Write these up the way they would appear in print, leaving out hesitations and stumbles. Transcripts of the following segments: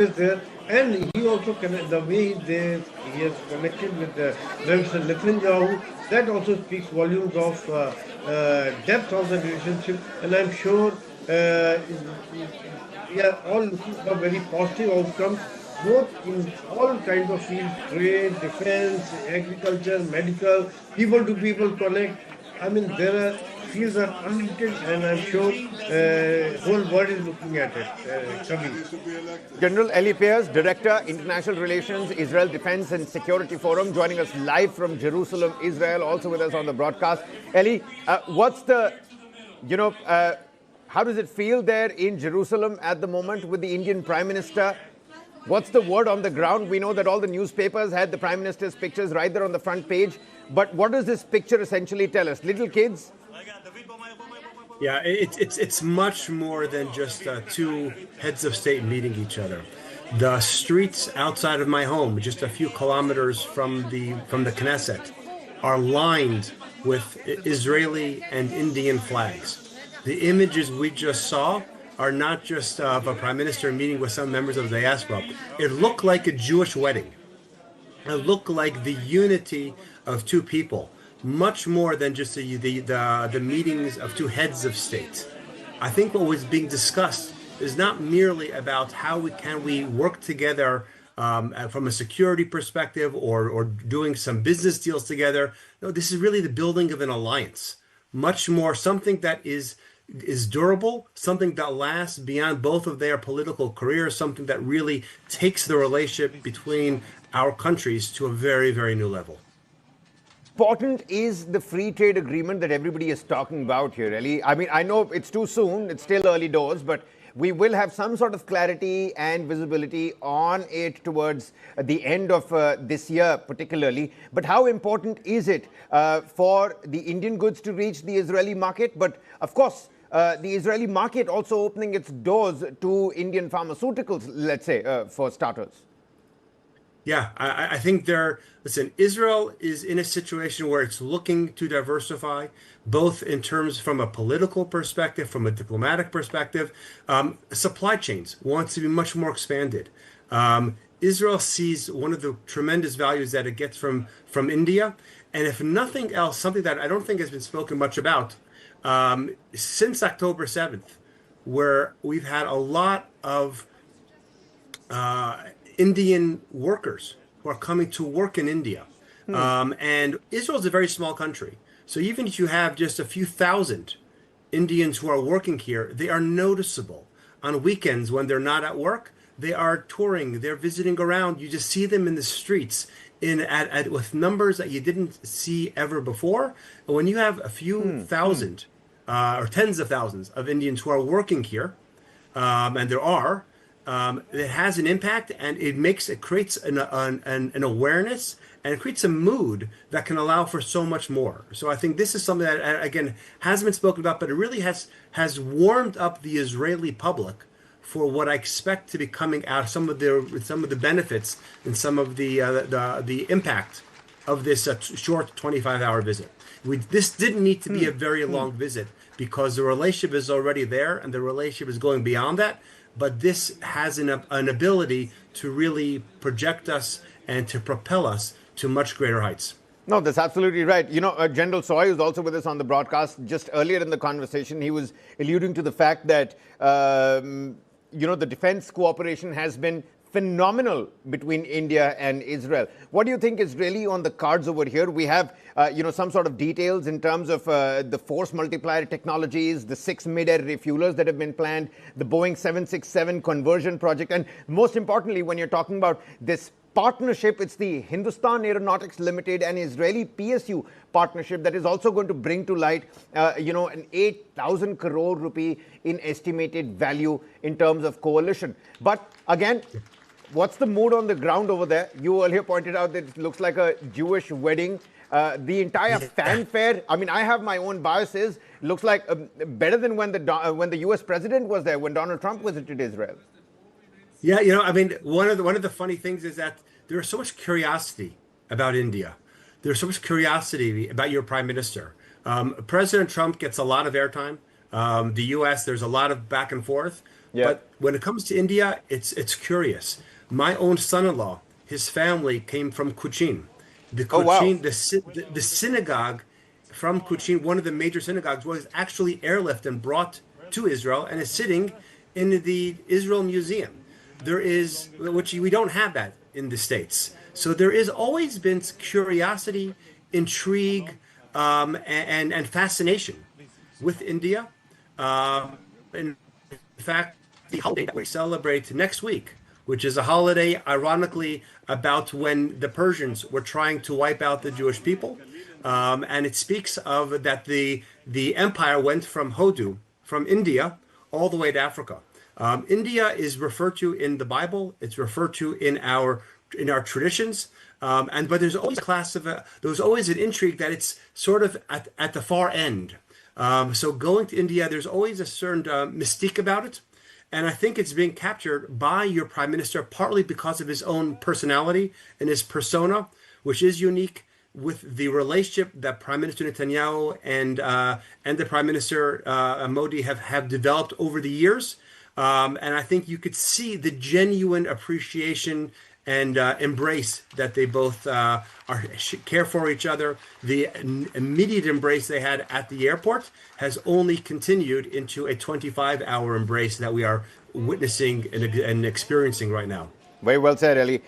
is there, and he also the way he has connected with Mr. Netanyahu. That also speaks volumes of depth of the relationship, and I'm sure we are all looking for very positive outcomes, both in all kinds of fields: trade, defense, agriculture, medical, people to people connect. I mean, there are fields are unlimited, and I'm sure whole world is looking at it. Kavi. General Eli Pears, Director, International Relations, Israel Defense and Security Forum, joining us live from Jerusalem, Israel, also with us on the broadcast. Eli, what's the, how does it feel there in Jerusalem at the moment with the Indian Prime Minister? What's the word on the ground? We know that all the newspapers had the Prime Minister's pictures right there on the front page. But what does this picture essentially tell us? Little kids? Yeah, it's much more than just two heads of state meeting each other. The streets outside of my home, just a few kilometers from the Knesset, are lined with Israeli and Indian flags. The images we just saw are not just of a prime minister meeting with some members of the diaspora. It looked like a Jewish wedding. It looked like the unity of two people, much more than just the meetings of two heads of state. I think what was being discussed is not merely about how we work together from a security perspective or doing some business deals together. No, this is really the building of an alliance, much more something that is durable, something that lasts beyond both of their political careers, something that really takes the relationship between our countries to a very, very new level. Important is the free trade agreement that everybody is talking about here, Eli. I mean, I know it's too soon, it's still early doors, but we will have some sort of clarity and visibility on it towards the end of this year, particularly. But how important is it for the Indian goods to reach the Israeli market? But of course, the Israeli market also opening its doors to Indian pharmaceuticals, let's say, for starters. Yeah, I think listen, Israel is in a situation where it's looking to diversify, both in terms from a political perspective, from a diplomatic perspective. Supply chains wants to be much more expanded. Israel sees one of the tremendous values that it gets from India. And if nothing else, something that I don't think has been spoken much about, since October 7th, where we've had a lot of Indian workers who are coming to work in India. And Israel is a very small country. So even if you have just a few thousand Indians who are working here, they are noticeable. On weekends when they're not at work, they are touring, they're visiting around. You just see them in the streets with numbers that you didn't see ever before. And when you have a few thousand or tens of thousands of Indians who are working here, and there are, it has an impact, and it creates an awareness, and it creates a mood that can allow for so much more. So I think this is something that, again, hasn't been spoken about, but it really has warmed up the Israeli public for what I expect to be coming out, some of the benefits and some of the impact of this short 25-hour visit. This didn't need to be a very long visit, because the relationship is already there, and the relationship is going beyond that. But this has an ability to really project us and to propel us to much greater heights. No, that's absolutely right. General Soy is also with us on the broadcast. Just earlier in the conversation, he was alluding to the fact that, the defense cooperation has been phenomenal between India and Israel. What do you think is really on the cards over here? We have, some sort of details in terms of the force-multiplier technologies, the 6 mid-air refuelers that have been planned, the Boeing 767 conversion project, and most importantly, when you're talking about this partnership, it's the Hindustan Aeronautics Limited and Israeli PSU partnership that is also going to bring to light, an 8,000 crore rupee in estimated value in terms of coalition. But again, what's the mood on the ground over there? You earlier pointed out that it looks like a Jewish wedding. The entire fanfare, I mean, I have my own biases. It looks like better than when the US president was there, when Donald Trump visited Israel. Yeah, I mean, one of the funny things is that there's so much curiosity about India. There's so much curiosity about your prime minister. President Trump gets a lot of airtime. The U.S., there's a lot of back and forth. Yeah. But when it comes to India, it's curious. My own son-in-law, his family came from Cochin. The Oh, wow. Cochin, the synagogue from Cochin, one of the major synagogues, was actually airlifted and brought to Israel and is sitting in the Israel Museum. There is, which we don't have that in the States. So there is always been curiosity, intrigue, and fascination with India. In fact, the holiday that we celebrate next week, which is a holiday, ironically, about when the Persians were trying to wipe out the Jewish people. And it speaks of that the empire went from Hodu, from India, all the way to Africa. India is referred to in the Bible. It's referred to in our traditions. But there's always a there's always an intrigue that it's sort of at the far end. So going to India, there's always a certain mystique about it. And I think it's being captured by your prime minister, partly because of his own personality and his persona, which is unique with the relationship that Prime Minister Netanyahu and the Prime Minister Modi have developed over the years. And I think you could see the genuine appreciation and embrace that they both care for each other. The immediate embrace they had at the airport has only continued into a 25-hour embrace that we are witnessing and experiencing right now. Very well said, Eli.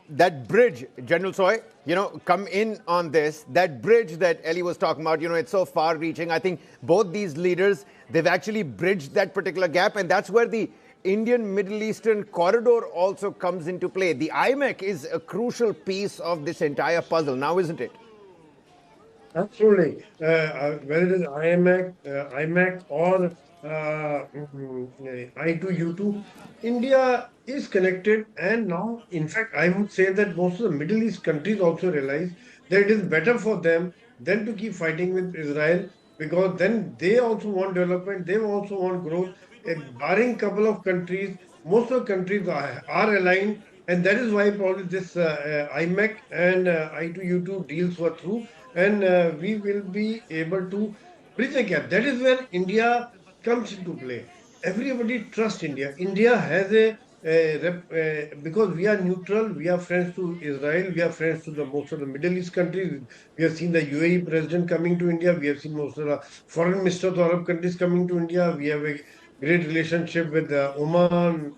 That bridge, General Soy, come in on this. That bridge that Eli was talking about, it's so far-reaching. I think both these leaders, they've actually bridged that particular gap, and that's where the Indian Middle Eastern corridor also comes into play. The IMEC is a crucial piece of this entire puzzle now, isn't it? Absolutely. Whether it is IMEC or I2U2, India is connected. And now, in fact, I would say that most of the Middle East countries also realize that it is better for them than to keep fighting with Israel, because then they also want development, they also want growth. Barring couple of countries, most of the countries are aligned, and that is why probably this IMEC and I2U2 deals were through, and we will be able to bridge the gap. That is where India comes into play. Everybody trusts India. India has because we are neutral, we are friends to Israel, we are friends to the most of the Middle East countries. We have seen the UAE president coming to India. We have seen most of the foreign ministers of the Arab countries coming to India. We have a great relationship with Oman,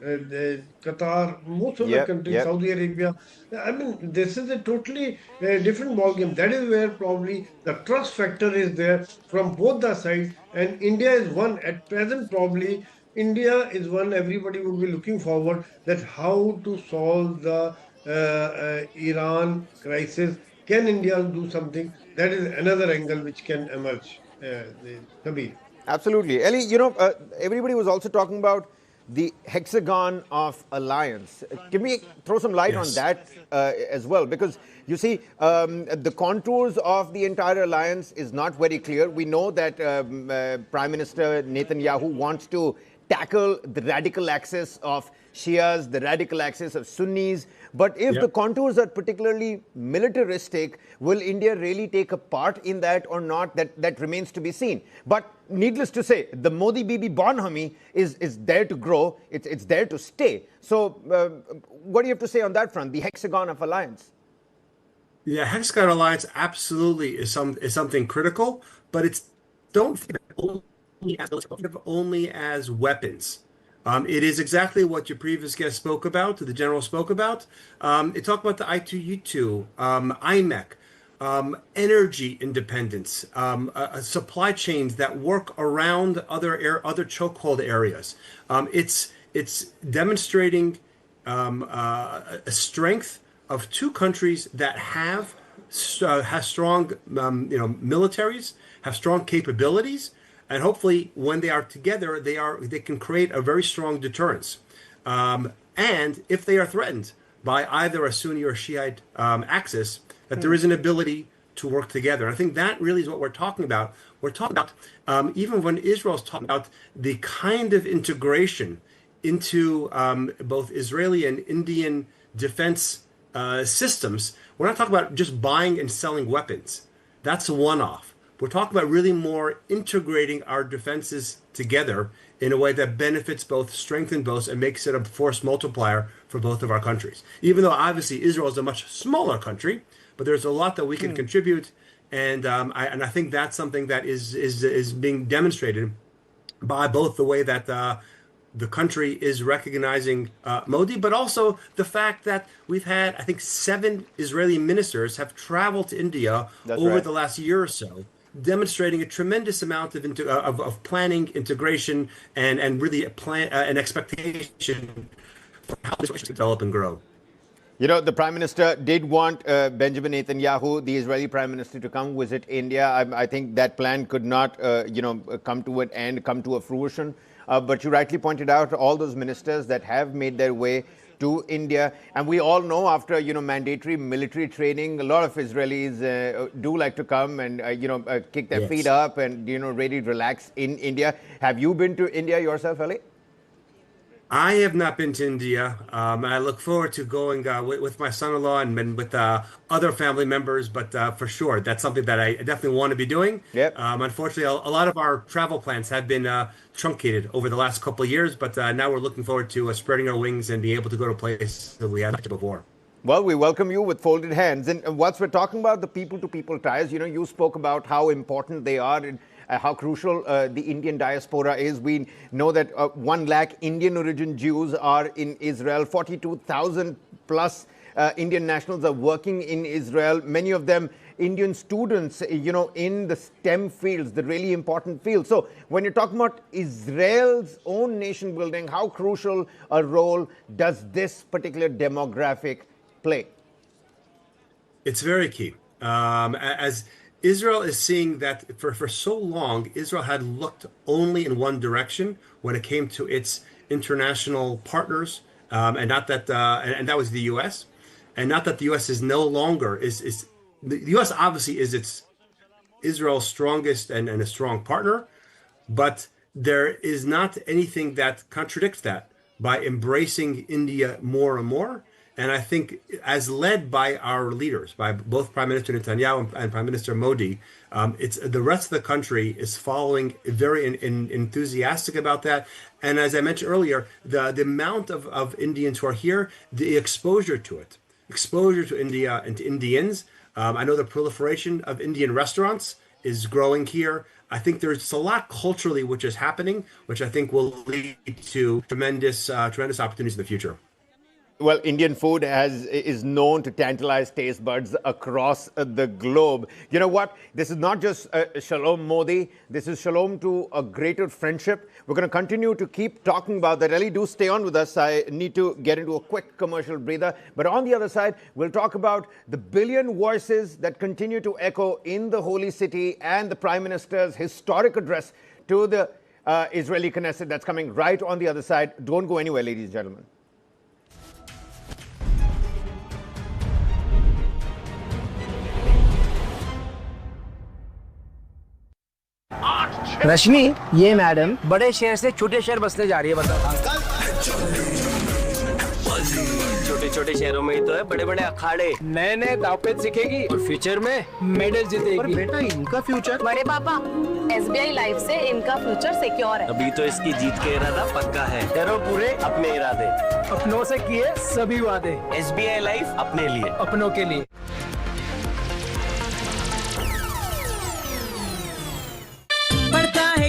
Qatar, most of the Yep, countries, yep. Saudi Arabia. I mean, this is a totally different ballgame. That is where probably the trust factor is there from both the sides. And India is one at present, probably. India is one everybody would be looking forward that how to solve the Iran crisis. Can India do something? That is another angle which can emerge. Kabir. Absolutely. Ellie, everybody was also talking about the hexagon of alliance. Can we throw some light on Yes. that as well? Because you see, the contours of the entire alliance is not very clear. We know that Prime Minister Netanyahu wants to tackle the radical axis of Shias, the radical axis of Sunnis. But if the Yep. contours are particularly militaristic, will India really take a part in that or not? That remains to be seen. But needless to say, the Modi Bibi Bonhami is there to grow. It's there to stay. So what do you have to say on that front, the hexagon of alliance? Yeah, Hexagon Alliance absolutely is something critical, but it's don't think of it only as weapons. It is exactly what your previous guest spoke about, the general spoke about. It talked about the I2U2, IMEC, energy independence, supply chains that work around other chokehold areas. It's demonstrating a strength of two countries that have strong militaries, have strong capabilities, and hopefully when they are together, they can create a very strong deterrence. And if they are threatened by either a Sunni or Shiite axis, that there is an ability to work together. And I think that really is what we're talking about. We're talking about even when Israel's talking about the kind of integration into both Israeli and Indian defense systems. We're not talking about just buying and selling weapons. That's a one-off. We're talking about really more integrating our defenses together in a way that benefits both, strengthens both, and makes it a force multiplier for both of our countries. Even though obviously Israel is a much smaller country, but there's a lot that we can contribute, and I think that's something that is being demonstrated by both the way that the country is recognizing Modi, but also the fact that we've had, I think, 7 Israeli ministers have traveled to India over the last year or so, demonstrating a tremendous amount of planning, integration, and really an expectation for how this will develop and grow. You know, the Prime Minister did want Benjamin Netanyahu, the Israeli Prime Minister, to come visit India. I think that plan could not, come to an end, come to a fruition. But you rightly pointed out all those ministers that have made their way to India. And we all know after, mandatory military training, a lot of Israelis do like to come and, kick their feet up and, really relax in India. Have you been to India yourself, Ali? I have not been to India. I look forward to going with my son-in-law and with other family members, but for sure, that's something that I definitely want to be doing. Yep. Unfortunately, a lot of our travel plans have been truncated over the last couple of years, but now we're looking forward to spreading our wings and being able to go to places that we haven't before. Well, we welcome you with folded hands. And once we're talking about the people-to-people ties, you spoke about how important they are and how crucial the Indian diaspora is. We know that 1 lakh Indian origin Jews are in Israel. 42,000 plus Indian nationals are working in Israel. Many of them Indian students, in the STEM fields, the really important fields. So when you're talking about Israel's own nation building, how crucial a role does this particular demographic play? It's very key. As Israel is seeing that for so long, Israel had looked only in one direction when it came to its international partners, and not that, and that was the U.S. And not that the U.S. is no longer the U.S. obviously is Israel's strongest and a strong partner, but there is not anything that contradicts that by embracing India more and more. And I think, as led by our leaders, by both Prime Minister Netanyahu and Prime Minister Modi, it's the rest of the country is following, very enthusiastic about that. And as I mentioned earlier, the amount of Indians who are here, the exposure to India and to Indians. I know the proliferation of Indian restaurants is growing here. I think there's a lot culturally which is happening, which I think will lead to tremendous opportunities in the future. Well, Indian food is known to tantalize taste buds across the globe. You know what? This is not just Shalom Modi. This is Shalom to a greater friendship. We're going to continue to keep talking about that. Ellie, do stay on with us. I need to get into a quick commercial breather. But on the other side, we'll talk about the billion voices that continue to echo in the Holy City and the Prime Minister's historic address to the Israeli Knesset. That's coming right on the other side. Don't go anywhere, ladies and gentlemen. रश्मि, ये madam बड़े शहर से छोटे शहर बसने जा रही है, बताओ। छोटे छोटे शहरों में ही तो है बड़े बड़े अखाड़े, नए नए दावपेच सीखेगी और फ्यूचर में मेडल जीतेगी। पर बेटा, इनका फ्यूचर? बड़े पापा, SBI लाइफ से इनका फ्यूचर सिक्योर है। अभी तो इसकी जीत के इरादा पक्का है। करो पूरे अपने इरादे, अपनों से किए सभी वादे। SBI लाइफ अपने लिए, अपनों के लिए।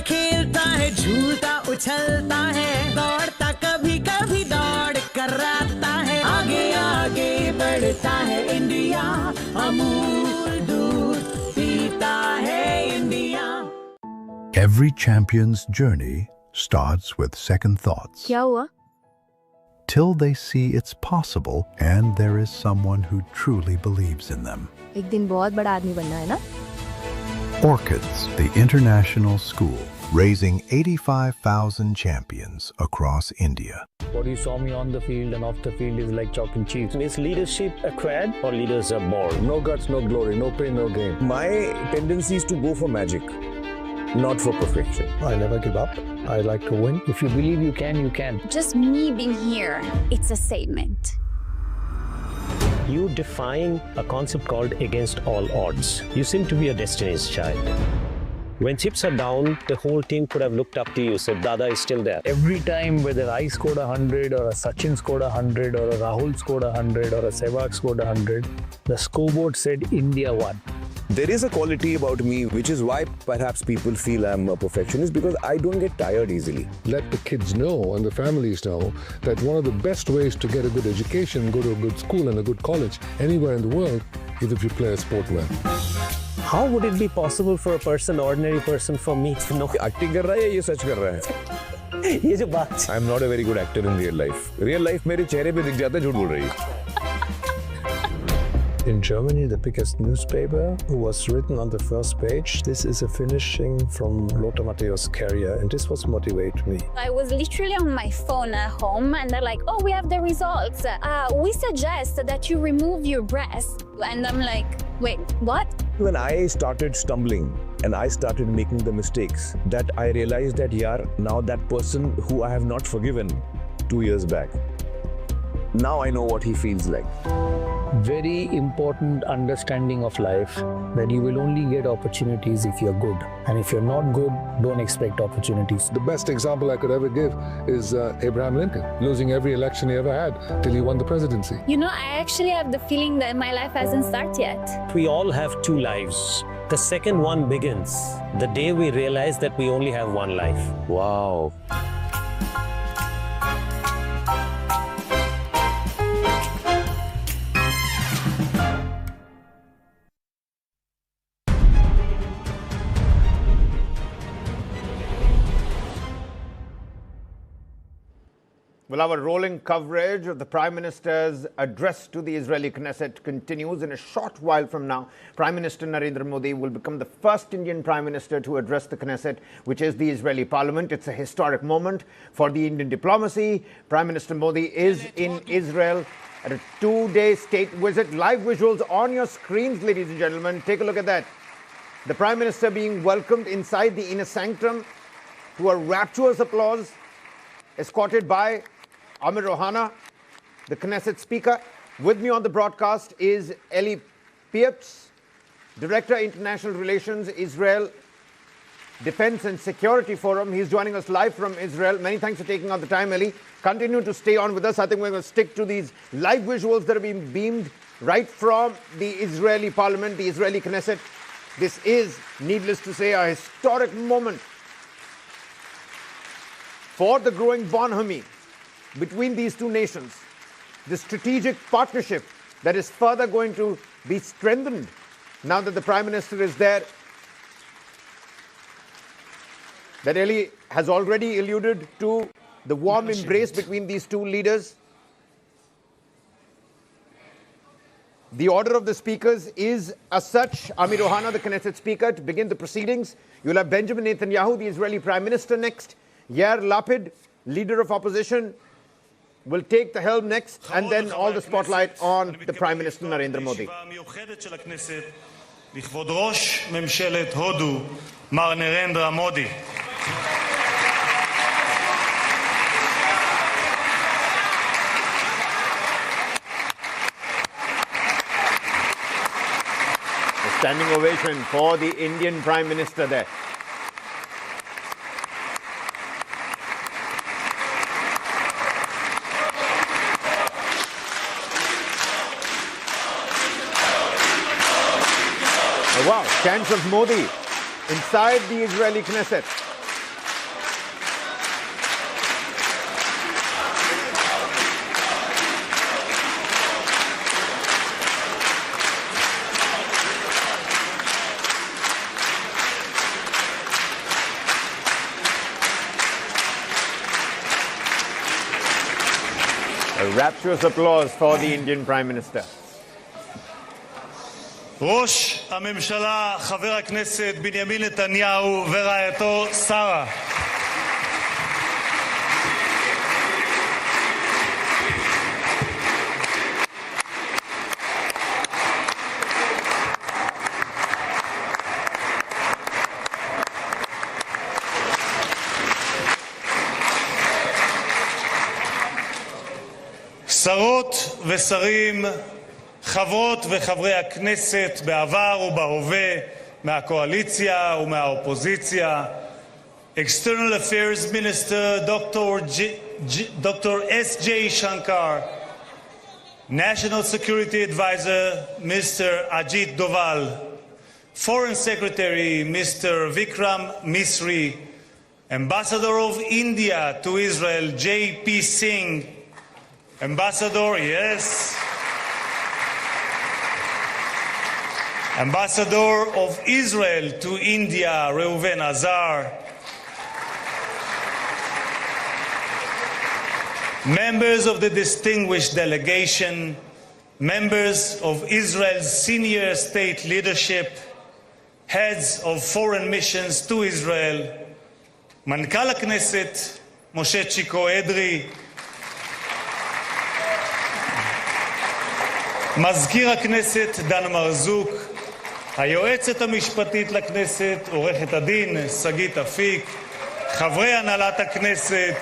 खेलता है, झूलता उछलता है, दौड़ता कभी कभी दौड़ कराता है, आगे आगे बढ़ता है इंडिया, अमूल दूध पीता है India. Every champion's journey starts with second thoughts. क्या हुआ? Till they see it's possible and there is someone who truly believes in them. एक दिन बहुत बड़ा आदमी बनना है ना? Orchids, the international school, raising 85,000 champions across India. What you saw me on the field and off the field is like chalk and cheese. Is leadership acquired or leaders are born? No guts, no glory, no pain, no gain. My tendency is to go for magic, not for perfection. I never give up. I like to win. If you believe you can, you can. Just me being here, it's a statement. You define a concept called against all odds. You seem to be a destiny's child. When chips are down, the whole team could have looked up to you, said, Dada is still there. Every time, whether I scored 100 or a Sachin scored 100 or a Rahul scored 100 or a Sehwag scored 100, the scoreboard said India won. There is a quality about me, which is why perhaps people feel I'm a perfectionist, because I don't get tired easily. Let the kids know and the families know that one of the best ways to get a good education, go to a good school and a good college anywhere in the world is if you play a sport well. How would it be possible for a person, ordinary person, for me to know? Acting कर रहा है या ये सच कर रहा है? ये जो बात. I'm not a very good actor in real life. Real life मेरे चेहरे पे दिख जाता है झूठ बोल रही है. In Germany, the biggest newspaper was written on the first page. This is a finishing from Lothar Matthäus' career, and this was motivate me. I was literally on my phone at home, and they're like, "Oh, we have the results. We suggest that you remove your breast." And I'm like, "Wait, what?" When I started stumbling and I started making the mistakes, that I realized that now that person who I have not forgiven 2 years back, now I know what he feels like. Very important understanding of life, that you will only get opportunities if you're good. And if you're not good, don't expect opportunities. The best example I could ever give is Abraham Lincoln, losing every election he ever had till he won the presidency. You know, I actually have the feeling that my life hasn't started yet. We all have two lives. The second one begins the day we realize that we only have one life. Wow. Well, our rolling coverage of the Prime Minister's address to the Israeli Knesset continues. In a short while from now, Prime Minister Narendra Modi will become the first Indian Prime Minister to address the Knesset, which is the Israeli parliament. It's a historic moment for the Indian diplomacy. Prime Minister Modi is in Israel at a 2-day state visit. Live visuals on your screens, ladies and gentlemen. Take a look at that. The Prime Minister being welcomed inside the inner sanctum to a rapturous applause, escorted by Amir Rohana, the Knesset Speaker. With me on the broadcast is Eli Pieps, Director, International Relations, Israel Defense and Security Forum. He's joining us live from Israel. Many thanks for taking out the time, Eli. Continue to stay on with us. I think we're going to stick to these live visuals that are being beamed right from the Israeli parliament, the Israeli Knesset. This is, needless to say, a historic moment for the growing bonhomie between these two nations, the strategic partnership that is further going to be strengthened now that the Prime Minister is there, that Eli has already alluded to the warm embrace between these two leaders. The order of the speakers is as such: Amir Rohana, the Knesset Speaker, to begin the proceedings. You'll have Benjamin Netanyahu, the Israeli Prime Minister, next. Yair Lapid, Leader of Opposition, will take the helm next, and then all the spotlight on the Prime Minister Narendra Modi. לכבוד ראש ממשלת הודו, מר נרנדרה מודי. A standing ovation for the Indian Prime Minister there. Wow, chants of Modi inside the Israeli Knesset. A rapturous applause for the Indian Prime Minister. ראש הממשלה, חבר הכנסת בנימין נתניהו ורעייתו שרה. שרות ושרים, חברות וחברי הכנסת בעבר ובהווה, מהקואליציה ומהאופוזיציה, External Affairs Minister Dr. S.J. Shankar, National Security Advisor Mr. Ajit Doval, Foreign Secretary Mr. Vikram Misri, Ambassador of India to Israel J.P. Singh, Ambassador, yes, Ambassador of Israel to India Reuven Azar, members of the distinguished delegation, members of Israel's senior state leadership, heads of foreign missions to Israel, Mankal Knesset Moshe Chiko Edri, מזכיר הכנסת דן מרזוק, היועצת המשפטית לכנסת עורכת הדין שגית אפיק, חברי הנהלת הכנסת,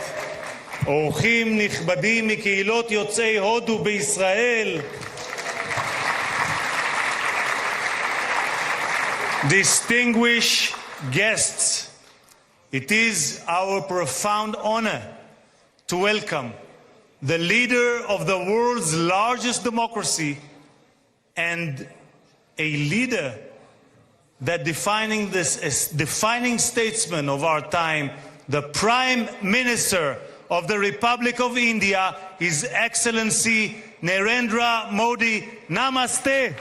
אורחים נכבדים מקהילות יוצאי הודו בישראל, distinguished guests, it is our profound honor to welcome the leader of the world's largest democracy and a leader that defining statesman of our time, the Prime Minister of the Republic of India, His Excellency Narendra Modi. Namaste.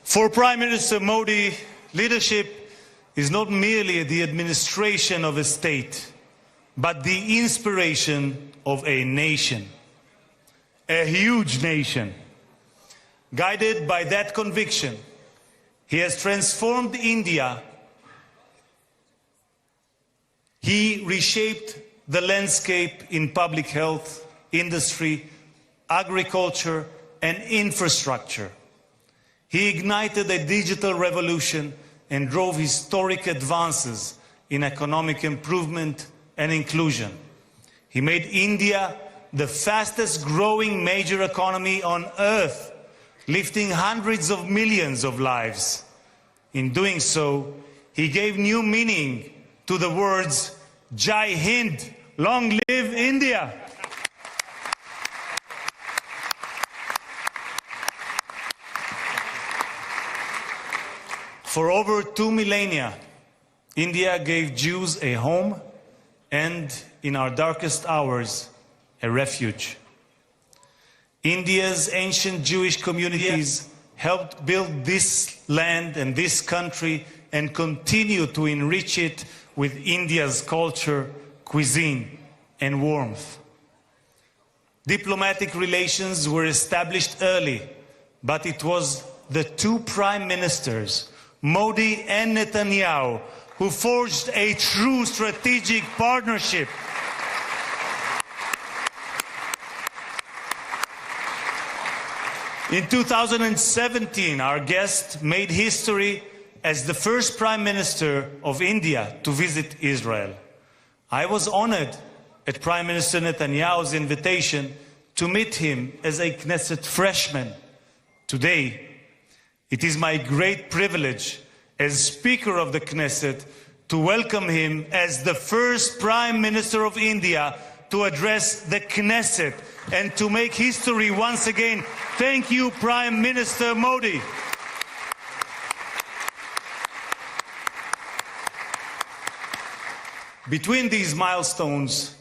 For Prime Minister Modi, leadership is not merely the administration of a state, but the inspiration of a nation, a huge nation. Guided by that conviction, he has transformed India. He reshaped the landscape in public health, industry, agriculture, and infrastructure. He ignited a digital revolution and drove historic advances in economic improvement and inclusion. He made India the fastest growing major economy on earth, lifting hundreds of millions of lives. In doing so, he gave new meaning to the words Jai Hind, long live India. For over 2 millennia, India gave Jews a home and, in our darkest hours, a refuge. India's ancient Jewish communities helped build this land and this country and continue to enrich it with India's culture, cuisine, and warmth. Diplomatic relations were established early, but it was the two prime ministers, Modi and Netanyahu, who forged a true strategic partnership. In 2017, our guest made history as the first Prime Minister of India to visit Israel. I was honored at Prime Minister Netanyahu's invitation to meet him as a Knesset freshman. Today, it is my great privilege as Speaker of the Knesset to welcome him as the first Prime Minister of India to address the Knesset and to make history once again. Thank you, Prime Minister Modi. Between these milestones,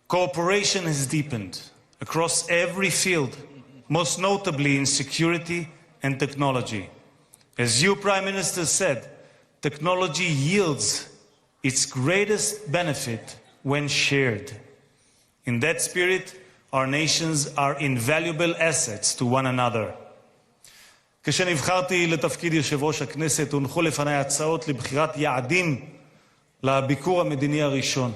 cooperation has deepened across every field, most notably in security and technology. As you, Prime Minister, said, technology yields its greatest benefit when shared. In that spirit, our nations are invaluable assets to one another. כשנבחרתי לתפקיד יושב ראש הכנסת, הונחו לפני הצעות לבחירת יעדים לביקור המדיני הראשון.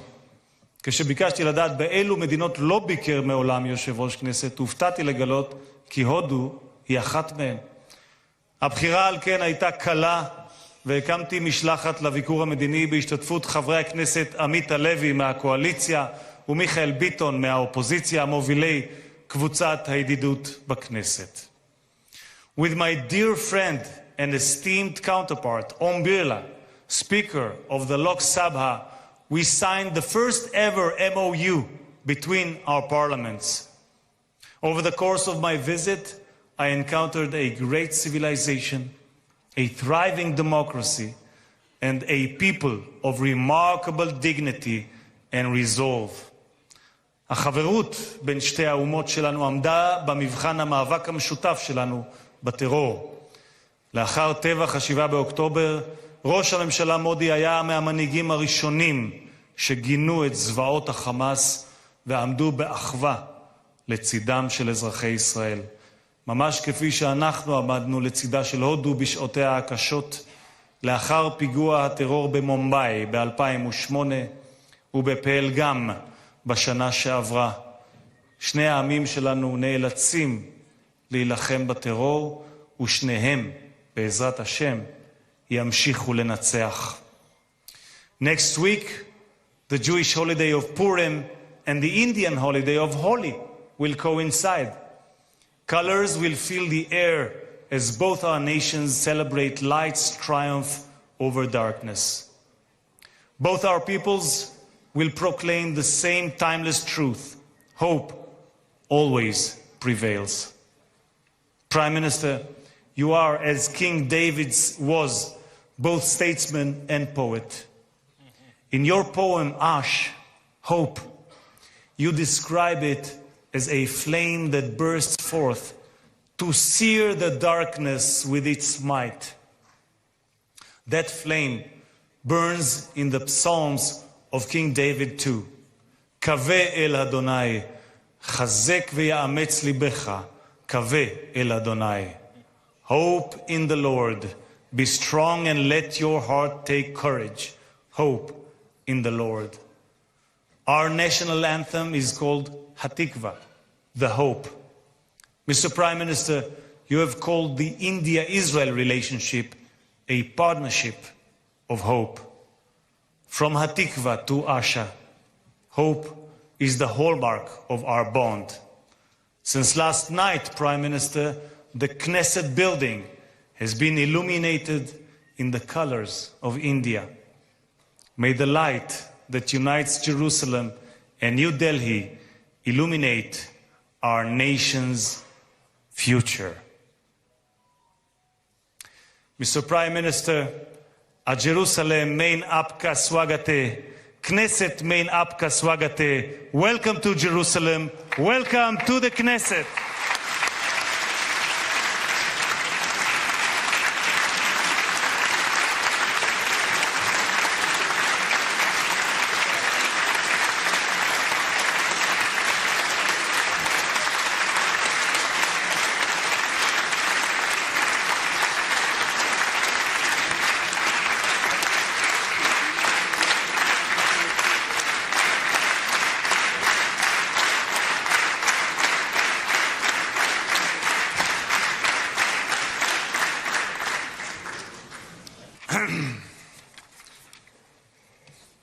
כשביקשתי לדעת באילו מדינות לא ביקר מעולם יושב ראש כנסת, הופתעתי לגלות כי הודו היא אחת מהן. הבחירה על כן הייתה קלה, והקמתי משלחת לביקור המדיני בהשתתפות חברי הכנסת עמית הלוי מהקואליציה ומיכאל ביטון מהאופוזיציה, מובילי קבוצת הידידות בכנסת. With my dear friend and esteemed counterpart, Om Birla, Speaker of the Lok Sabha, we signed the first ever MOU between our parliaments. Over the course of my visit, I encountered a great civilization, a thriving democracy, and a people of remarkable dignity and resolve. החברות בין שתי האומות שלנו עמדה במבחן המאבק המשותף שלנו בטרור. לאחר טבח 7 באוקטובר, ראש הממשלה מודי היה מהמנהיגים הראשונים שגינו את זוועות החמאס ועמדו באחווה לצידם של אזרחי ישראל. ממש כפי שאנחנו עמדנו לצידה של הודו בשעותיה הקשות, לאחר פיגוע הטרור במומביי ב-2008 ובפלגם בשנה שעברה. שני העמים שלנו נאלצים להילחם בטרור, ושניהם, בעזרת השם, ימשיכו לנצח. Next week, the Jewish holiday of Purim and the Indian holiday of Holi will coincide. Colors will fill the air as both our nations celebrate light's triumph over darkness. Both our peoples will proclaim the same timeless truth. Hope always prevails. Prime Minister, you are, as King David was, both statesman and poet. In your poem, Ash, Hope, you describe it as a flame that bursts forth to sear the darkness with its might. That flame burns in the Psalms of King David too. Kaveh el Adonai, chazek ve'yametz libecha, kaveh el Adonai. Hope in the Lord, be strong and let your heart take courage. Hope in the Lord. Our national anthem is called Hatikva, the hope. Mr. Prime Minister, you have called the India-Israel relationship a partnership of hope. From Hatikva to Asha, hope is the hallmark of our bond. Since last night, Prime Minister, the Knesset building has been illuminated in the colors of India. May the light that unites Jerusalem and New Delhi illuminate our nation's future. Mr. Prime Minister, a Jerusalem main apka swagate, Knesset main apka swagate. Welcome to Jerusalem. Welcome to the Knesset.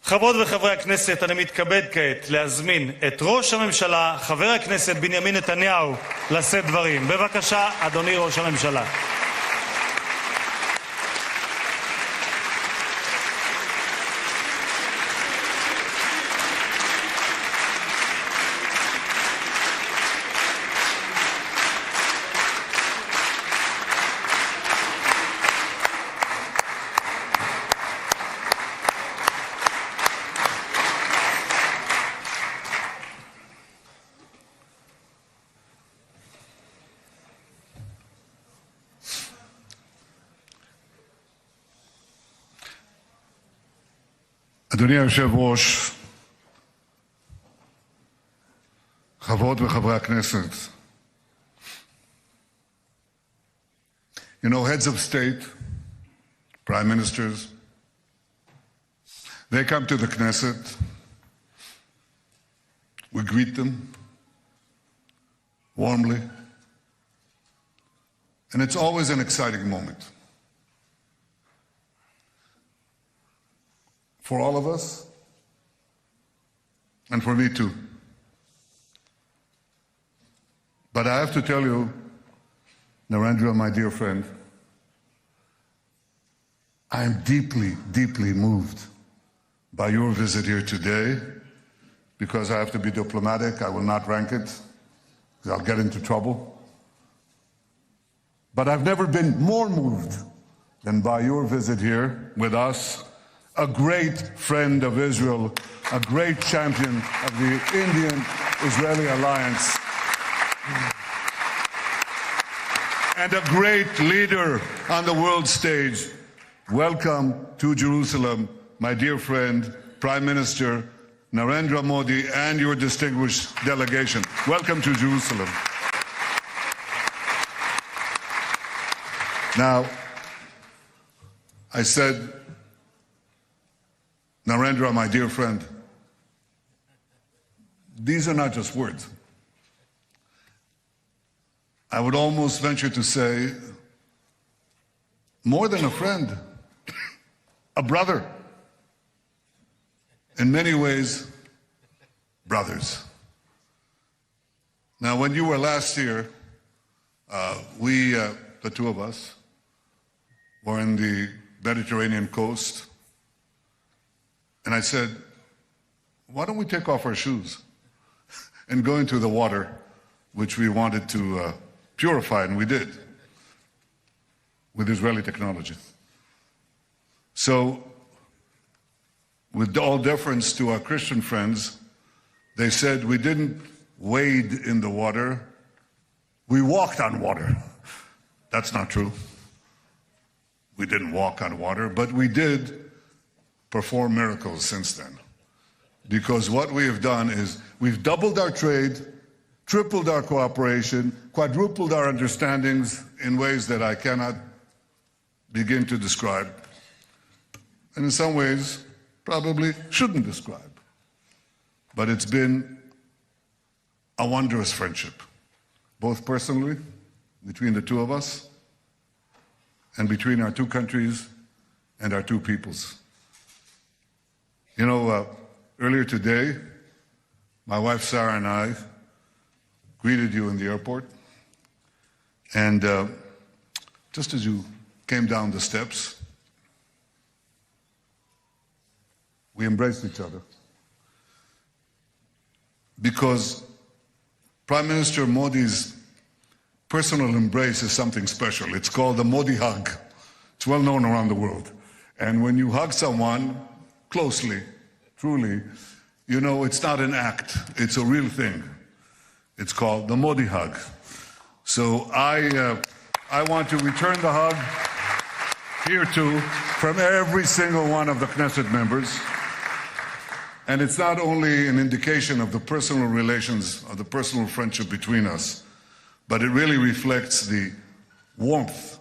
חברות וחברי הכנסת, אני מתכבד כעת להזמין את ראש הממשלה, חבר הכנסת בנימין נתניהו, לשאת דברים. בבקשה, אדוני ראש הממשלה. אדוני היושב-ראש, חברות וחברי הכנסת, you know, heads of state, prime ministers, they come to the Knesset We greet them warmly, and it's always an exciting moment. For all of us, and for me too. But I have to tell you, Narendra, my dear friend, I am deeply, deeply moved by your visit here today, because I have to be diplomatic. I will not rank it, because I'll get into trouble. But I've never been more moved than by your visit here with us, a great friend of Israel, a great champion of the Indian-Israeli alliance, and a great leader on the world stage. Welcome to Jerusalem, my dear friend, Prime Minister Narendra Modi, and your distinguished delegation. Welcome to Jerusalem. Now, I said, Narendra, my dear friend, these are not just words. I would almost venture to say, more than a friend, a brother. In many ways, brothers. Now, when you were last here, we, the two of us, were in the Mediterranean coast, and I said, why don't we take off our shoes and go into the water, which we wanted to purify, and we did, with Israeli technology. So, with all deference to our Christian friends, they said we didn't wade in the water, we walked on water. That's not true. We didn't walk on water, but we did perform miracles since then. Because what we have done is we've doubled our trade, tripled our cooperation, quadrupled our understandings in ways that I cannot begin to describe. And in some ways, probably shouldn't describe. But it's been a wondrous friendship, both personally, between the two of us, and between our two countries and our two peoples. You know, earlier today, my wife Sarah and I greeted you in the airport, and just as you came down the steps, we embraced each other. Because Prime Minister Modi's personal embrace is something special. It's called the Modi hug. It's well known around the world. And when you hug someone closely, truly, you know it's not an act, it's a real thing. It's called the Modi hug. So I want to return the hug here too from every single one of the Knesset members. And it's not only an indication of the personal relations, of the personal friendship between us, but it really reflects the warmth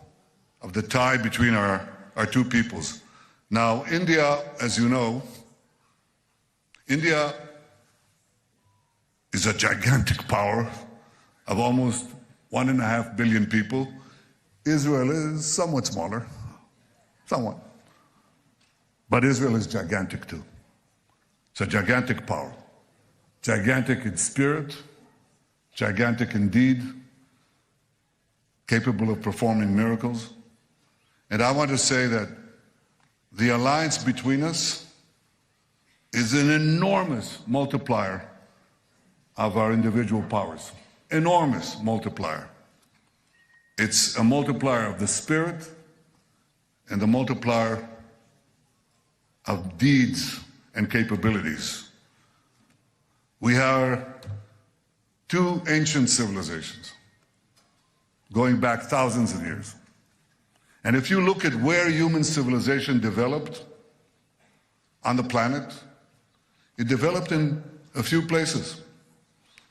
of the tie between our two peoples. Now, India, as you know, India is a gigantic power of almost 1.5 billion people. Israel is somewhat smaller, somewhat. But Israel is gigantic too. It's a gigantic power, gigantic in spirit, gigantic in deed, capable of performing miracles. And I want to say that the alliance between us is an enormous multiplier of our individual powers. Enormous multiplier. It's a multiplier of the spirit and the multiplier of deeds and capabilities. We are two ancient civilizations going back thousands of years. And if you look at where human civilization developed on the planet, it developed in a few places.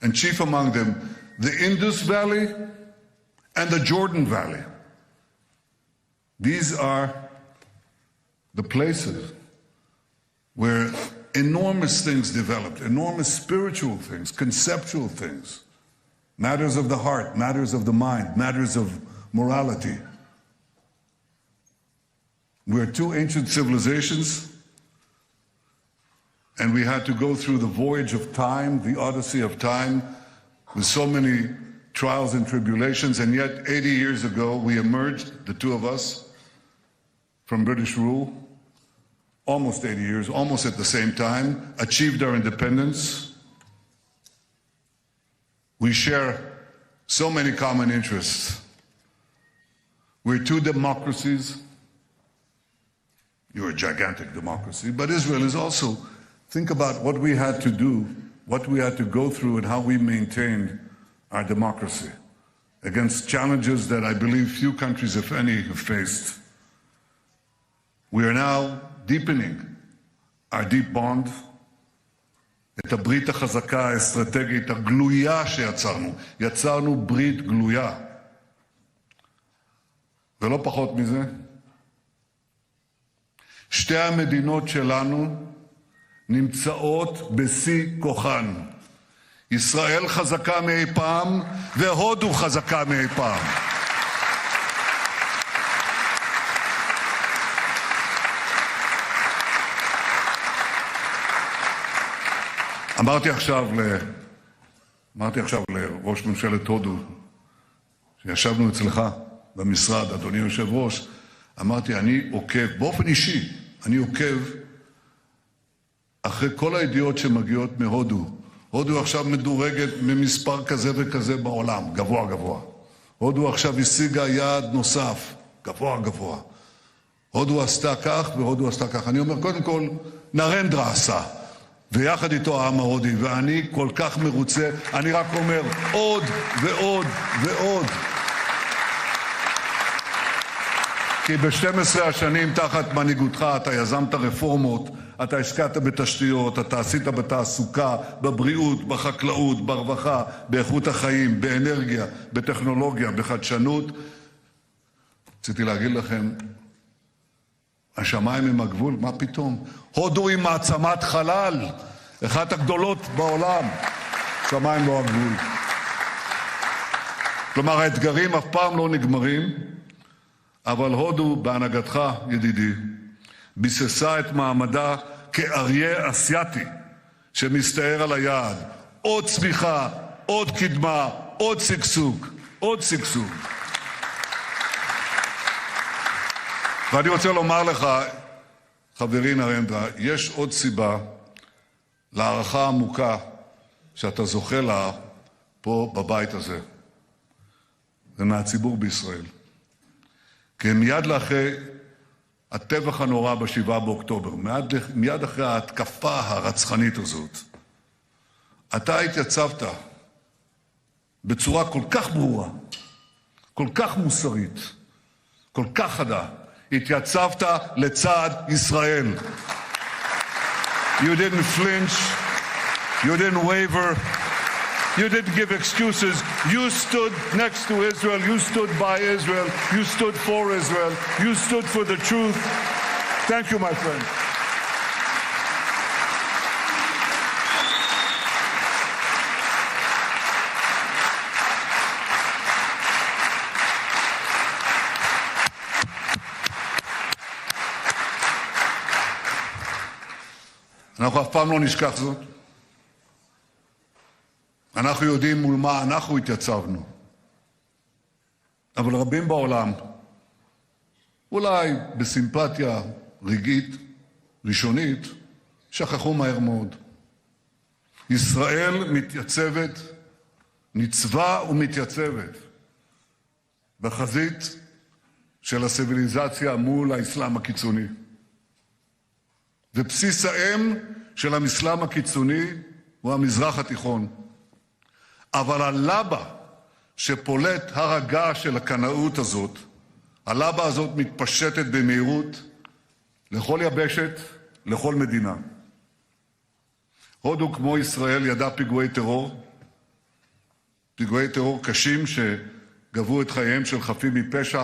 And chief among them, the Indus Valley and the Jordan Valley. These are the places where enormous things developed, enormous spiritual things, conceptual things, matters of the heart, matters of the mind, matters of morality. We're two ancient civilizations, and we had to go through the voyage of time, the odyssey of time, with so many trials and tribulations, and yet 80 years ago we emerged, the two of us, from British rule, almost 80 years, almost at the same time, achieved our independence. We share so many common interests. We're two democracies. You're a gigantic democracy, but Israel is also, think about what we had to do, what we had to go through, and how we maintained our democracy against challenges that I believe few countries, if any, have faced. We are now deepening our deep bond, את הברית החזקה האסטרטגית הגלויה שיצרנו. יצרנו ברית גלויה. ולא פחות מזה, שתי המדינות שלנו נמצאות בשיא כוחן. ישראל חזקה מאי פעם, והודו חזקה מאי פעם. אמרתי עכשיו לראש ממשלת הודו, שישבנו אצלך במשרד, אדוני יושב ראש, אמרתי, אני עוקב, באופן אישי, אני עוקב אחרי כל הידיעות שמגיעות מהודו. הודו עכשיו מדורגת ממספר כזה וכזה בעולם, גבוה גבוה. הודו עכשיו השיגה יעד נוסף, גבוה גבוה. הודו עשתה כך והודו עשתה כך. אני אומר, קודם כל, נרנדרה עשה. ויחד איתו העם ההודי, ואני כל כך מרוצה, אני רק אומר עוד ועוד ועוד. כי ב-12 השנים תחת מנהיגותך אתה יזמת רפורמות, אתה השקעת בתשתיות, אתה עשית בתעסוקה, בבריאות, בחקלאות, ברווחה, באיכות החיים, באנרגיה, בטכנולוגיה, בחדשנות. רציתי להגיד לכם, השמיים הם הגבול, מה פתאום? הודו היא מעצמת חלל, אחת הגדולות בעולם. שמיים לא הגבול. כלומר, האתגרים אף פעם לא נגמרים, אבל הודו, בהנהגתך, ידידי, ביססה את מעמדה כאריה אסייתי שמסתער על היעד. עוד צמיחה, עוד קדמה, עוד שגשוג, עוד שגשוג. ואני רוצה לומר לך, חברי נרנדרה, יש עוד סיבה להערכה עמוקה שאתה זוכה לה פה בבית הזה, ומהציבור בישראל. כי מיד לאחרי הטבח הנורא ב7 באוקטובר, מיד אחרי ההתקפה הרצחנית הזאת, אתה התייצבת בצורה כל כך ברורה, כל כך מוסרית, כל כך חדה, התייצבת לצד ישראל. You didn't flinch, you didn't waver, you didn't give excuses. You stood next to Israel, you stood by Israel, you stood for Israel, you stood for the truth. Thank you, my friend. אנחנו אף פעם לא נשכח זאת. אנחנו יודעים מול מה אנחנו התייצבנו. אבל רבים בעולם, אולי בסימפתיה רגעית, ראשונית, שכחו מהר מאוד. ישראל מתייצבת, ניצבה ומתייצבת, בחזית של הציוויליזציה מול האסלאם הקיצוני. ובסיס האם של האסלאם הקיצוני הוא המזרח התיכון. אבל הלבה שפולט הר הגעש של הקנאות הזאת, הלבה הזאת מתפשטת במהירות לכל יבשת, לכל מדינה. הודו כמו ישראל ידע פיגועי טרור קשים שגבו את חייהם של חפים מפשע,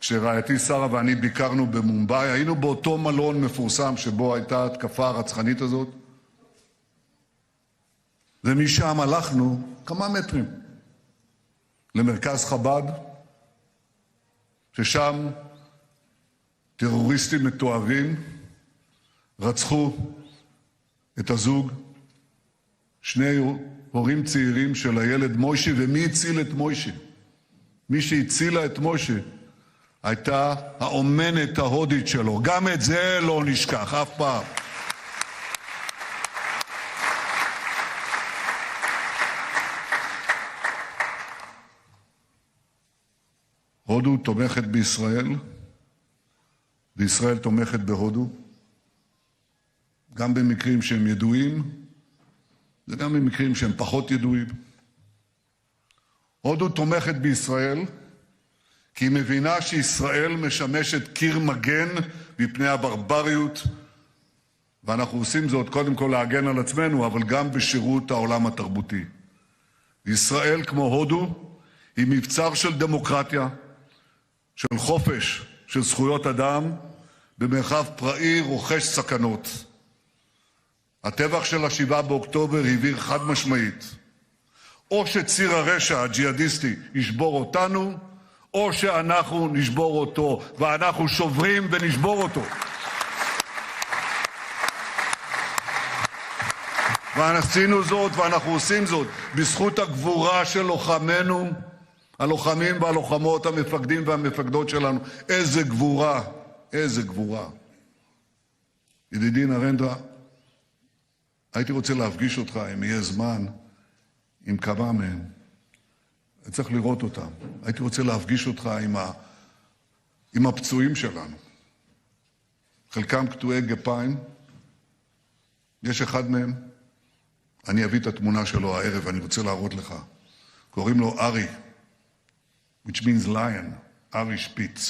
כשרעייתי שרה ואני ביקרנו במומבאי, היינו באותו מלון מפורסם שבו הייתה התקפה הרצחנית הזאת, ומשם הלכנו כמה מטרים למרכז חב"ד, ששם טרוריסטים מתועבים רצחו את הזוג, שני הורים צעירים של הילד מוישי. ומי הציל את מוישי? מי שהצילה את מוישי הייתה האומנת ההודית שלו. גם את זה לא נשכח אף פעם. הודו תומכת בישראל, וישראל תומכת בהודו, גם במקרים שהם ידועים וגם במקרים שהם פחות ידועים. הודו תומכת בישראל כי היא מבינה שישראל משמשת קיר מגן מפני הברבריות, ואנחנו עושים זאת קודם כל להגן על עצמנו, אבל גם בשירות העולם התרבותי. ישראל, כמו הודו, היא מבצר של דמוקרטיה, של חופש, של זכויות אדם, במרחב פראי רוחש סכנות. הטבח של 7 באוקטובר הבהיר חד משמעית, או שציר הרשע הג'יהאדיסטי ישבור אותנו, או שאנחנו נשבור אותו, ואנחנו שוברים ונשבור אותו. ועשינו זאת ואנחנו עושים זאת בזכות הגבורה של לוחמינו, הלוחמים והלוחמות, המפקדים והמפקדות שלנו. איזה גבורה, איזה גבורה. ידידי נרנדרה, הייתי רוצה להפגיש אותך, אם יהיה זמן, עם כמה מהם. אני צריך לראות אותם. הייתי רוצה להפגיש אותך עם הפצועים שלנו. חלקם קטועי גפיים. יש אחד מהם, אני אביא את התמונה שלו הערב, אני רוצה להראות לך. קוראים לו ארי, which means lion, Ari Spitz.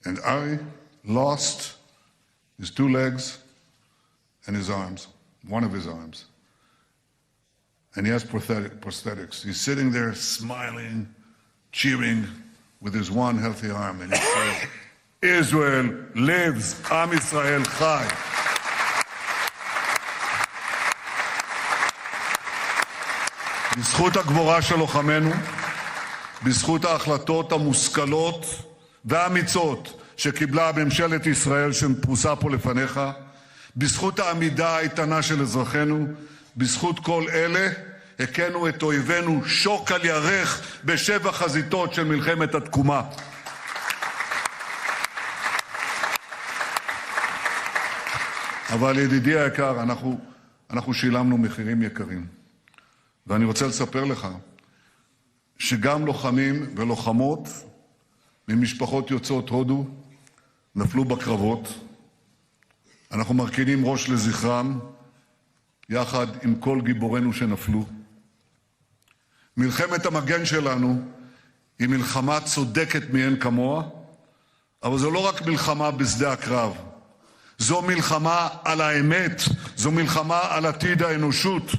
And Ari lost his 2 legs and his arms, one of his arms. And he has prosthetics. He's sitting there smiling, cheering with his one healthy arm, and he says, Israel lives, Am Yisrael Chai. בזכות הגבורה של לוחמינו, בזכות ההחלטות המושכלות והאמיצות שקיבלה ממשלת ישראל שפרוסה פה לפניך, בזכות העמידה האיתנה של אזרחינו, בזכות כל אלה הכינו את אויבינו שוק על ירך ב7 חזיתות של מלחמת התקומה. אבל ידידי היקר, אנחנו שילמנו מחירים יקרים. ואני רוצה לספר לך שגם לוחמים ולוחמות ממשפחות יוצאות הודו נפלו בקרבות. אנחנו מרכינים ראש לזכרם יחד עם כל גיבורינו שנפלו. מלחמת המגן שלנו היא מלחמה צודקת מאין כמוה, אבל זו לא רק מלחמה בשדה הקרב. זו מלחמה על האמת, זו מלחמה על עתיד האנושות.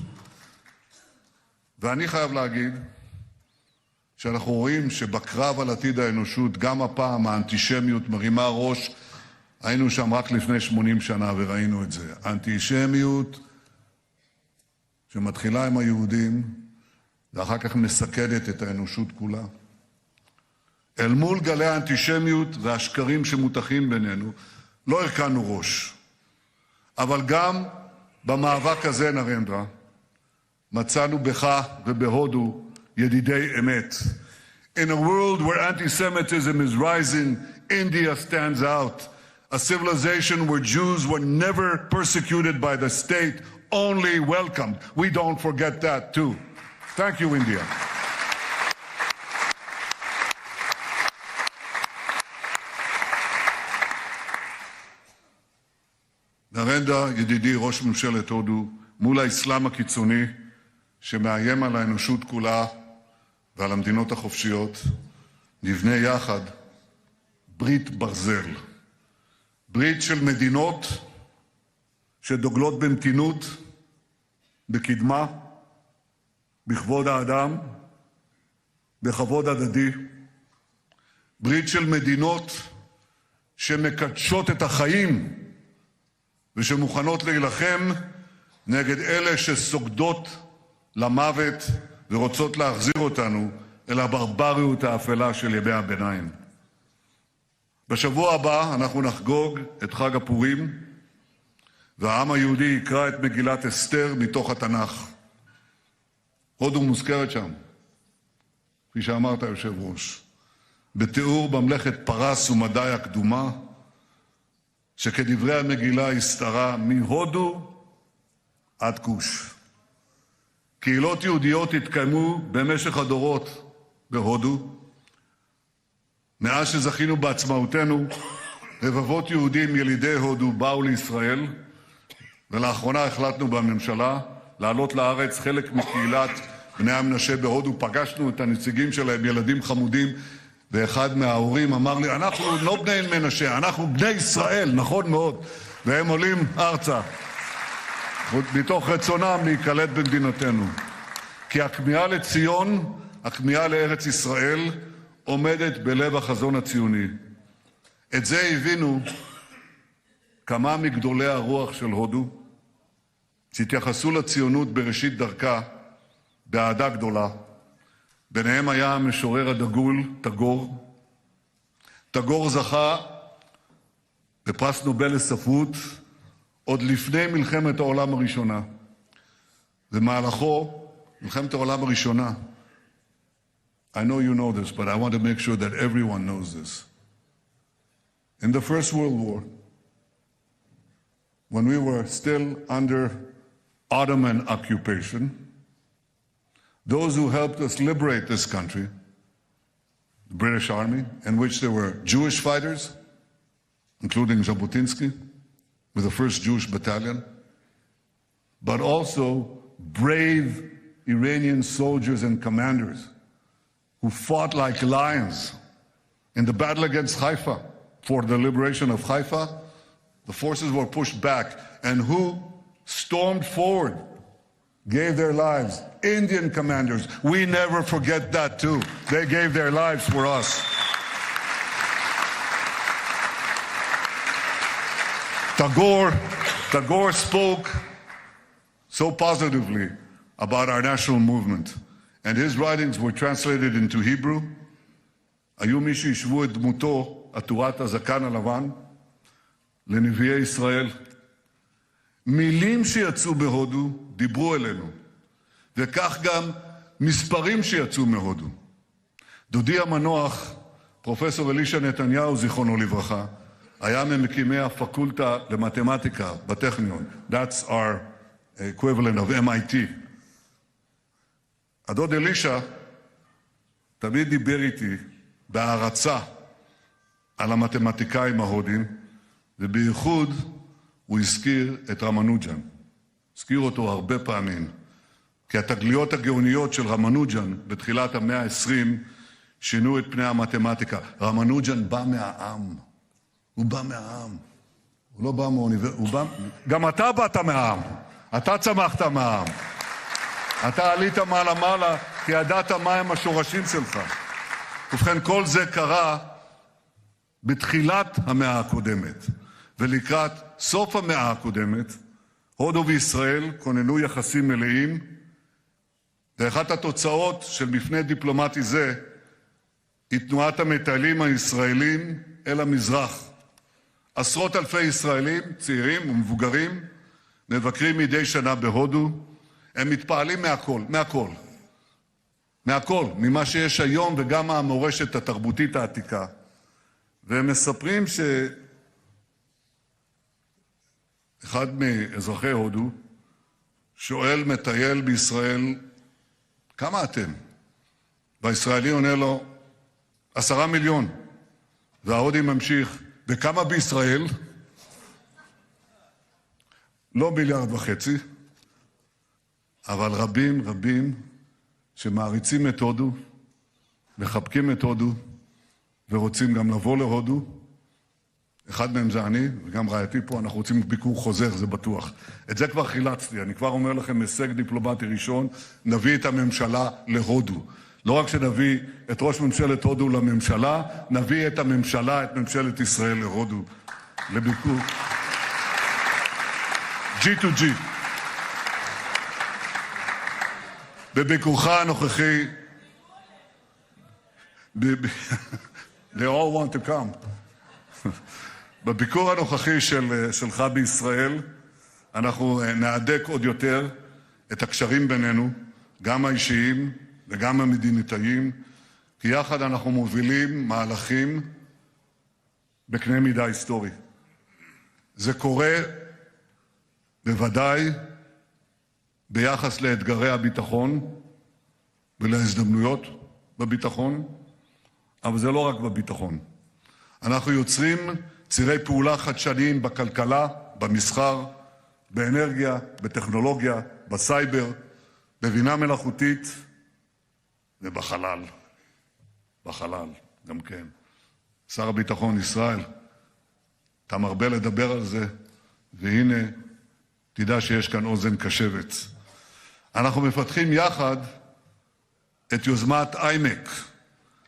ואני חייב להגיד שאנחנו רואים שבקרב על עתיד האנושות, גם הפעם האנטישמיות מרימה ראש. היינו שם רק לפני 80 שנה וראינו את זה. אנטישמיות שמתחילה עם היהודים ואחר כך מסכנת את האנושות כולה. אל מול גלי האנטישמיות והשקרים שמותחים בינינו, לא הרכנו ראש. אבל גם במאבק הזה, נרנדרה, מצאנו בך ובהודו ידידי אמת. In a world where anti-Semitism is rising, India stands out. A civilization where Jews were never persecuted by the state, only welcomed. We don't forget that too. Thank you, India. נרנדרה, ידידי ראש ממשלת הודו, מול האסלאם הקיצוני שמאיים על האנושות כולה ועל המדינות החופשיות, נבנה יחד ברית ברזל. ברית של מדינות שדוגלות במתינות, בקדמה, בכבוד האדם, בכבוד הדדי. ברית של מדינות שמקדשות את החיים ושמוכנות להילחם נגד אלה שסוגדות למוות ורוצות להחזיר אותנו אל הברבריות האפלה של ימי הביניים. בשבוע הבא אנחנו נחגוג את חג הפורים, והעם היהודי יקרא את מגילת אסתר מתוך התנ"ך. הודו מוזכרת שם, כפי שאמרת יושב ראש, בתיאור ממלכת פרס ומדי הקדומה, שכדברי המגילה הסתרה מהודו עד כוש. קהילות יהודיות התקיימו במשך הדורות בהודו. מאז שזכינו בעצמאותנו, רבבות יהודים ילידי הודו באו לישראל, ולאחרונה החלטנו בממשלה לעלות לארץ חלק מקהילת בני המנשה בהודו. פגשנו את הנציגים שלהם, ילדים חמודים, ואחד מההורים אמר לי, אנחנו לא בני מנשה, אנחנו בני ישראל, נכון מאוד, והם עולים ארצה מתוך רצונם להיקלט במדינתנו. כי הכמיהה לציון, הכמיהה לארץ ישראל, עומדת בלב החזון הציוני. את זה הבינו כמה מגדולי הרוח של הודו, שהתייחסו לציונות בראשית דרכה באהדה גדולה. ביניהם היה המשורר הדגול טגור. טגור זכה בפרס נובל לספרות עוד לפני מלחמת העולם הראשונה. במהלכו, מלחמת העולם הראשונה, I know you know this, but I want to make sure that everyone knows this. In the First World War, when we were still under Ottoman occupation, those who helped us liberate this country, the British Army, in which there were Jewish fighters, including Jabotinsky, with the 1st Jewish Battalion, but also brave Iranian soldiers and commanders who fought like lions in the battle against Haifa for the liberation of Haifa. The forces were pushed back, and who stormed forward, gave their lives? Indian commanders. We never forget that too. They gave their lives for us. Tagore spoke so positively about our national movement, and his writings were translated into Hebrew. היו מי שישבו את דמותו, עטורת הזקן הלבן, לנביאי ישראל. מילים שיצאו בהודו דיברו אלינו, וכך גם מספרים שיצאו מהודו. דודי המנוח, פרופסור אלישע נתניהו, זיכרונו לברכה, היה ממקימי הפקולטה למתמטיקה בטכניון. That's our equivalent of MIT. הדוד אלישע תמיד דיבר איתי בהערצה על המתמטיקאים ההודים, ובייחוד הוא הזכיר את רמנוג'ן. הזכיר אותו הרבה פעמים, כי התגליות הגאוניות של רמנוג'ן בתחילת המאה ה-20 שינו את פני המתמטיקה. רמנוג'ן בא מהעם. הוא בא מהעם. הוא לא בא מאוניברסיטה. גם אתה באת מהעם. אתה צמחת מהעם. אתה עלית מעלה כי ידעת מהם השורשים שלך. ובכן, כל זה קרה בתחילת המאה הקודמת. ולקראת סוף המאה הקודמת, הודו וישראל כוננו יחסים מלאים, ואחת התוצאות של מפנה דיפלומטי זה היא תנועת המטיילים הישראלים אל המזרח. עשרות אלפי ישראלים, צעירים ומבוגרים, מבקרים מדי שנה בהודו. הם מתפעלים מהכל, ממה שיש היום וגם מהמורשת התרבותית העתיקה. והם מספרים אחד מאזרחי הודו שואל מטייל בישראל, כמה אתם? והישראלי עונה לו, 10 מיליון. וההודי ממשיך, וכמה בישראל? לא 1.5 מיליארד, אבל רבים שמעריצים את הודו, מחבקים את הודו, ורוצים גם לבוא להודו. אחד מהם זה אני, וגם רעייתי פה, אנחנו רוצים ביקור חוזר, זה בטוח. את זה כבר חילצתי, אני כבר אומר לכם, הישג דיפלומטי ראשון, נביא את הממשלה להודו. לא רק שנביא את ראש ממשלת הודו לממשלה, נביא את הממשלה, את ממשלת ישראל להודו, לביקור G2G. בביקורך הנוכחי, they all want to come. בביקור הנוכחי שלך בישראל, אנחנו נהדק עוד יותר את הקשרים בינינו, גם האישיים וגם המדינתיים, כי יחד אנחנו מובילים מהלכים בקנה מידה היסטורי. זה קורה בוודאי ביחס לאתגרי הביטחון ולהזדמנויות בביטחון, אבל זה לא רק בביטחון. אנחנו יוצרים צירי פעולה חדשניים בכלכלה, במסחר, באנרגיה, בטכנולוגיה, בסייבר, בבינה מלאכותית ובחלל. בחלל, גם כן. שר הביטחון ישראל, אתה מרבה לדבר על זה, והנה, תדע שיש כאן אוזן קשבת. אנחנו מפתחים יחד את יוזמת איימק.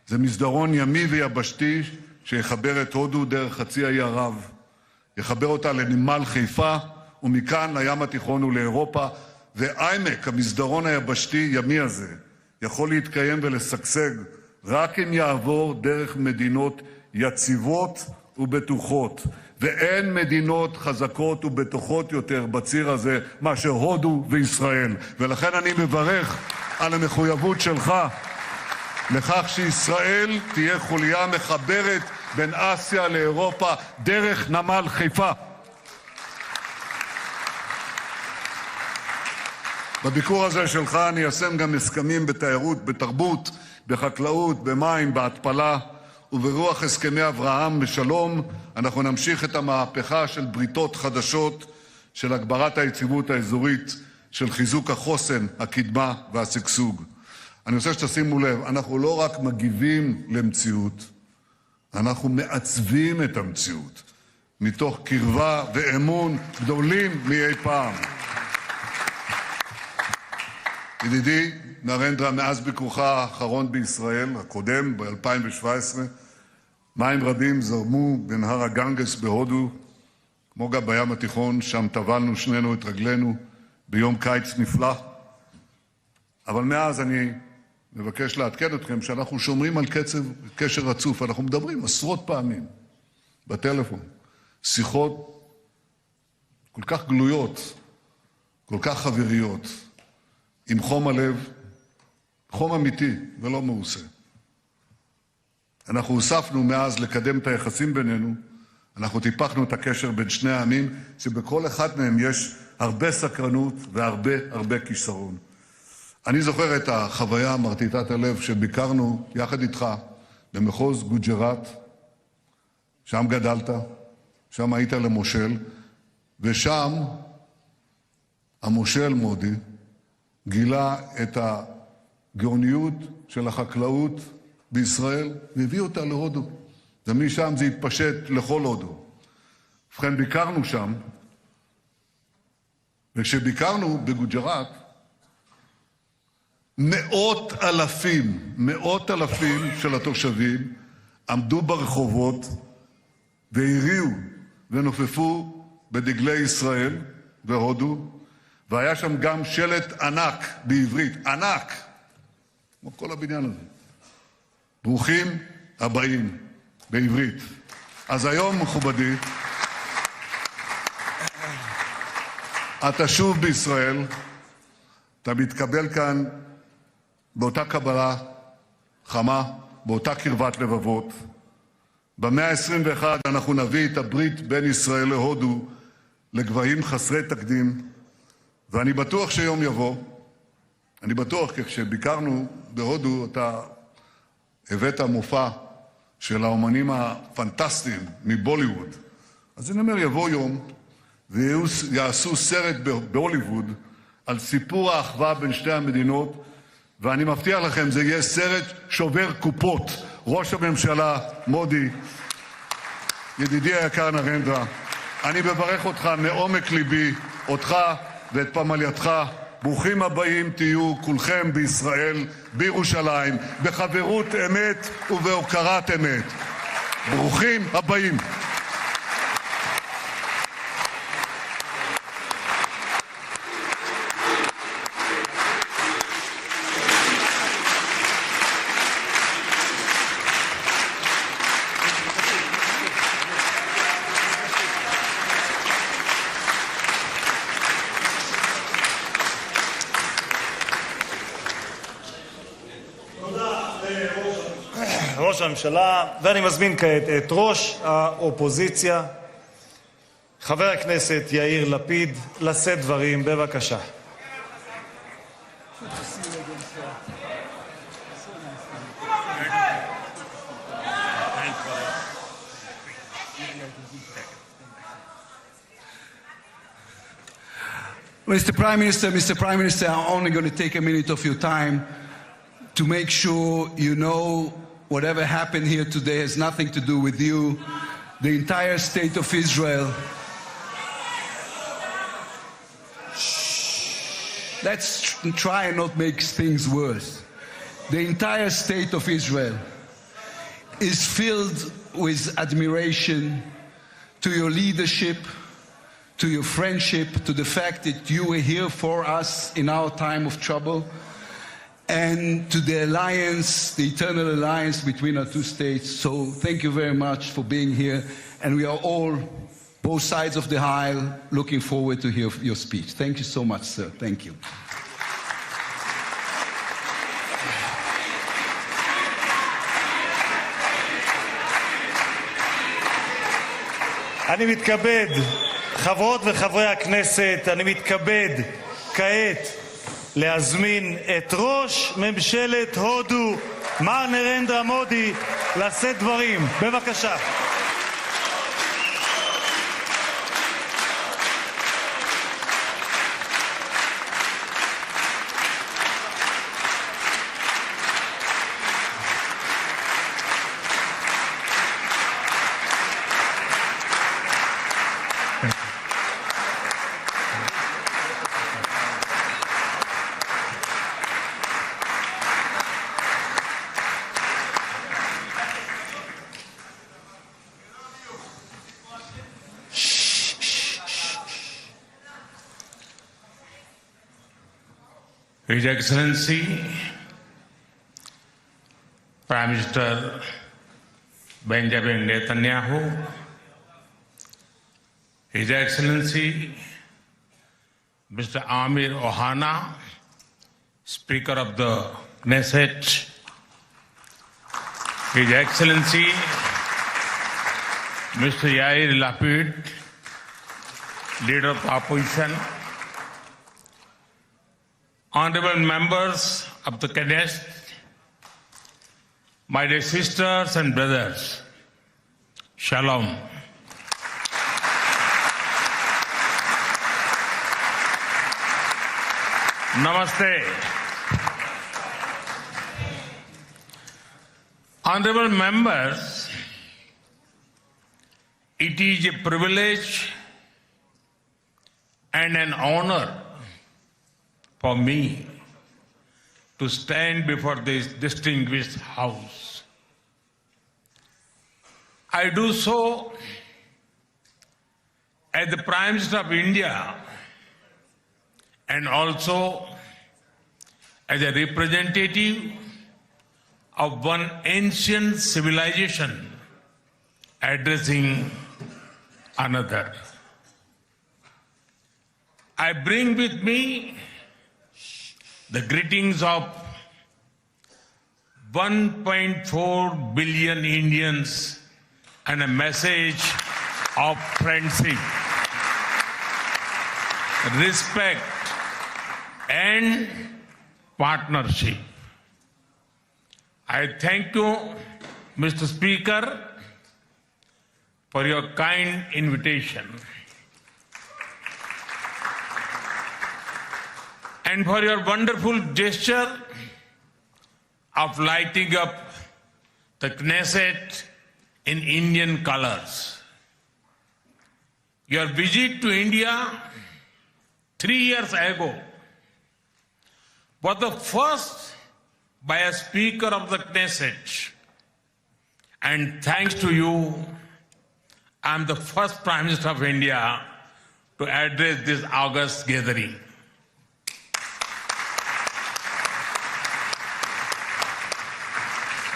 זה מסדרון ימי ויבשתי שיחבר את הודו דרך חצי האי ערב. יחבר אותה לנמל חיפה, ומכאן לים התיכון ולאירופה. ואיימק, המסדרון היבשתי ימי הזה, יכול להתקיים ולשגשג רק אם יעבור דרך מדינות יציבות ובטוחות. ואין מדינות חזקות ובטוחות יותר בציר הזה מאשר הודו וישראל. ולכן אני מברך על המחויבות שלך לכך שישראל תהיה חוליה מחברת בין אסיה לאירופה דרך נמל חיפה. בביקור הזה שלך אני איישם גם הסכמים בתיירות, בתרבות, בחקלאות, במים, בהתפלה, וברוח הסכמי אברהם בשלום אנחנו נמשיך את המהפכה של בריתות חדשות, של הגברת היציבות האזורית, של חיזוק החוסן, הקדמה והשגשוג. אני רוצה שתשימו לב, אנחנו לא רק מגיבים למציאות, אנחנו מעצבים את המציאות, מתוך קרבה ואמון גדולים מאי פעם. ידידי נרנדרה, מאז ביקורך האחרון בישראל, הקודם, ב-2017, מים רבים זרמו בנהר הגנגס בהודו, כמו גם בים התיכון, שם טבלנו שנינו את רגלינו ביום קיץ נפלא. אבל מאז אני מבקש לעדכן אתכם שאנחנו שומרים על קשר רצוף. אנחנו מדברים עשרות פעמים בטלפון, שיחות כל כך גלויות, כל כך חבריות, עם חום הלב, חום אמיתי ולא מעושה. אנחנו הוספנו מאז לקדם את היחסים בינינו, אנחנו טיפחנו את הקשר בין שני העמים, שבכל אחד מהם יש הרבה סקרנות והרבה כישרון. אני זוכר את החוויה מרטיטת הלב שביקרנו יחד איתך במחוז גוג'ראט, שם גדלת, שם היית למושל, ושם המושל מודי גילה את הגאוניות של החקלאות בישראל והביא אותה להודו, ומשם זה התפשט לכל הודו. ובכן, ביקרנו שם, וכשביקרנו בגוג'ראט, מאות אלפים של התושבים עמדו ברחובות והריעו ונופפו בדגלי ישראל והודו, והיה שם גם שלט ענק בעברית, ענק, כמו כל הבניין הזה. ברוכים הבאים בעברית. אז היום, מכובדי, אתה שוב בישראל, אתה מתקבל כאן באותה קבלה חמה, באותה קרבת לבבות. במאה ה-21 אנחנו נביא את הברית בין ישראל להודו לגבהים חסרי תקדים, ואני בטוח שיום יבוא, אני בטוח, כי כשביקרנו בהודו אתה הבאת מופע של האומנים הפנטסטיים מבוליווד. אז אני אומר, יבוא יום ויעשו סרט בהוליווד על סיפור האחווה בין שתי המדינות, ואני מבטיח לכם, זה יהיה סרט שובר קופות. ראש הממשלה מודי, ידידי היקר נרנדרה, אני מברך אותך מעומק ליבי, אותך ואת פמלייתך, ברוכים הבאים תהיו כולכם בישראל, בירושלים, בחברות אמת ובהוקרת אמת. ברוכים הבאים. ראש הממשלה, ואני מזמין כעת את ראש האופוזיציה, חבר הכנסת יאיר לפיד, לשאת דברים, בבקשה. Mr. Prime Minister, I'm only going to take a minute of your time to make sure you know whatever happened here today has nothing to do with you. The entire state of Israel. Let's try and not make things worse. The entire state of Israel is filled with admiration to your leadership, to your friendship, to the fact that you were here for us in our time of trouble, and to the alliance, the eternal alliance between our two states. So thank you very much for being here, and we are all, both sides of the aisle, looking forward to hear your speech. Thank you so much, sir. Thank you. אני מתכבד, חברות וחברי הכנסת, אני מתכבד כעת להזמין את ראש ממשלת הודו, מר נרנדרה מודי, לשאת דברים. בבקשה. His Excellency Prime Minister Benjamin Netanyahu, His Excellency Mr. Amir Ohana, Speaker of the Knesset, His Excellency Mr. Yair Lapid, Leader of the Opposition, Honorable members of the Knesset, my dear sisters and brothers, Shalom. Namaste. Honorable members, it is a privilege and an honor for me to stand before this distinguished House. I do so as the Prime Minister of India and also as a representative of one ancient civilization addressing another. I bring with me the greetings of 1.4 billion Indians and a message of friendship, respect, and partnership. I thank you, Mr. Speaker, for your kind invitation and for your wonderful gesture of lighting up the Knesset in Indian colors. Your visit to India 3 years ago was the first by a Speaker of the Knesset. And thanks to you, I'm the first Prime Minister of India to address this August gathering.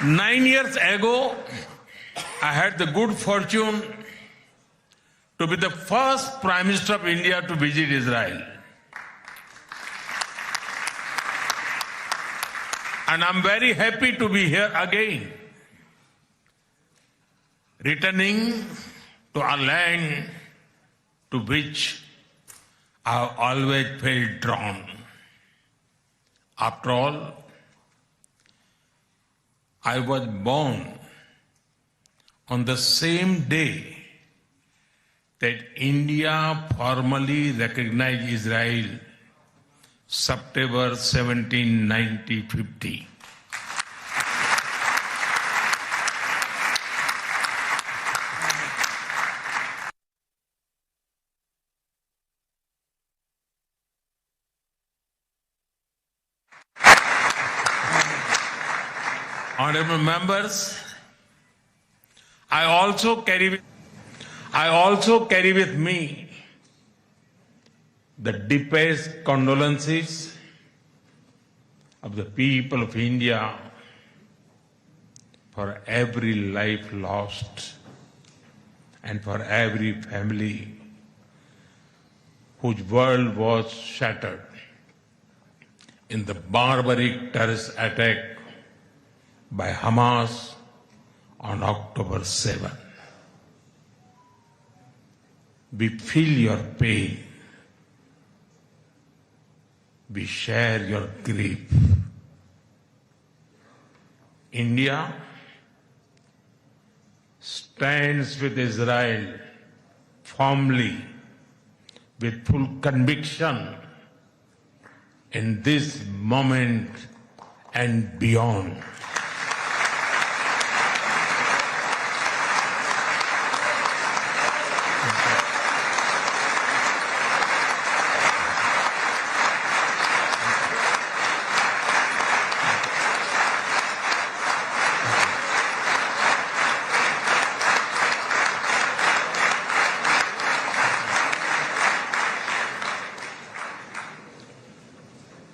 Nine years ago, I had the good fortune to be the first Prime Minister of India to visit Israel. And I'm very happy to be here again, returning to a land to which I've always felt drawn. After all, I was born on the same day that India formally recognized Israel, September 17, 1950. Honorable members, I also carry with me the deepest condolences of the people of India for every life lost and for every family whose world was shattered in the barbaric terrorist attack by Hamas on October 7. We feel your pain. We share your grief. India stands with Israel firmly, with full conviction in this moment and beyond.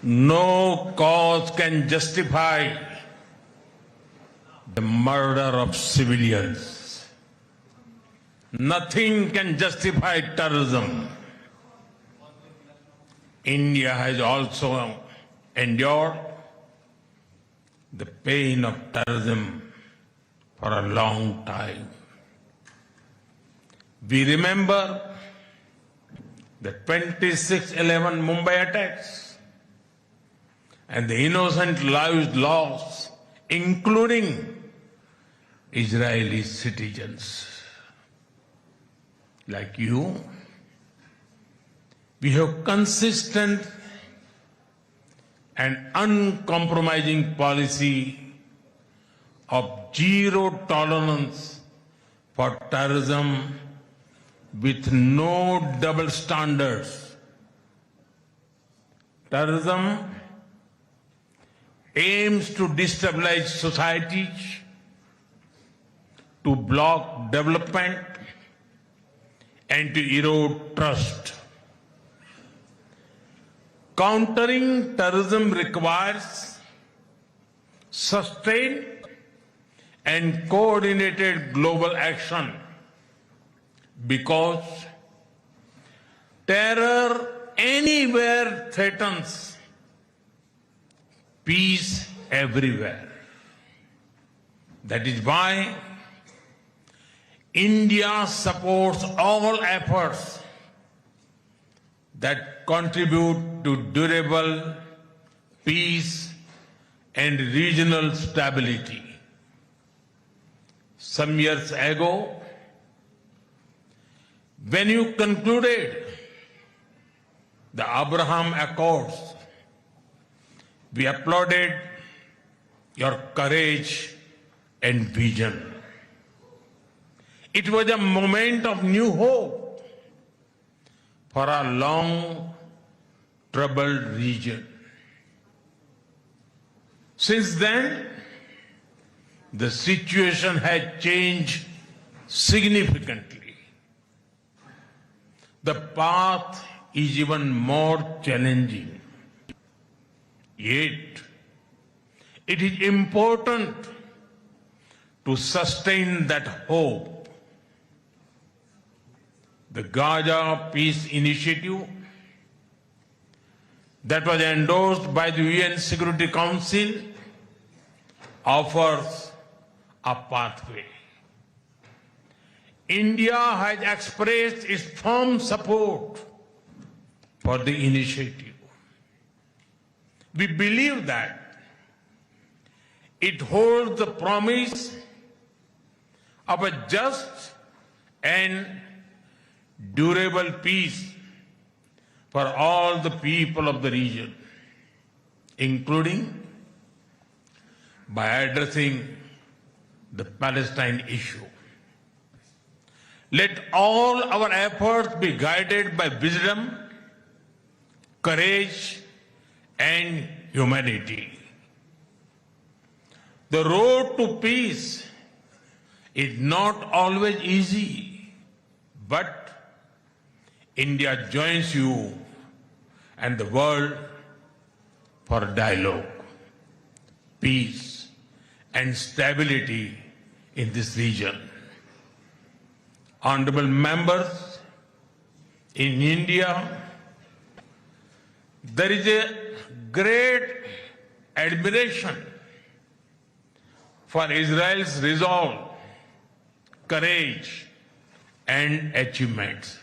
No cause can justify the murder of civilians. Nothing can justify terrorism. India has also endured the pain of terrorism for a long time. We remember the 26/11 Mumbai attacks and the innocent lives lost, including Israeli citizens. Like you, we have consistent and uncompromising policy of zero tolerance for terrorism with no double standards. Terrorism aims to destabilize societies, to block development, and to erode trust. Countering terrorism requires sustained and coordinated global action because terror anywhere threatens peace everywhere. That is why India supports all efforts that contribute to durable peace and regional stability. Some years ago, when you concluded the Abraham Accords, we applauded your courage and vision. It was a moment of new hope for a long troubled region. Since then, the situation has changed significantly. The path is even more challenging. Yet, it is important to sustain that hope. The Gaza Peace Initiative that was endorsed by the UN Security Council offers a pathway. India has expressed its firm support for the initiative. We believe that it holds the promise of a just and durable peace for all the people of the region, including by addressing the Palestine issue. Let all our efforts be guided by wisdom, courage, and humanity. The road to peace is not always easy, but India joins you and the world for dialogue, peace, and stability in this region. Honorable members, in India, there is a great admiration for Israel's resolve, courage, and achievements.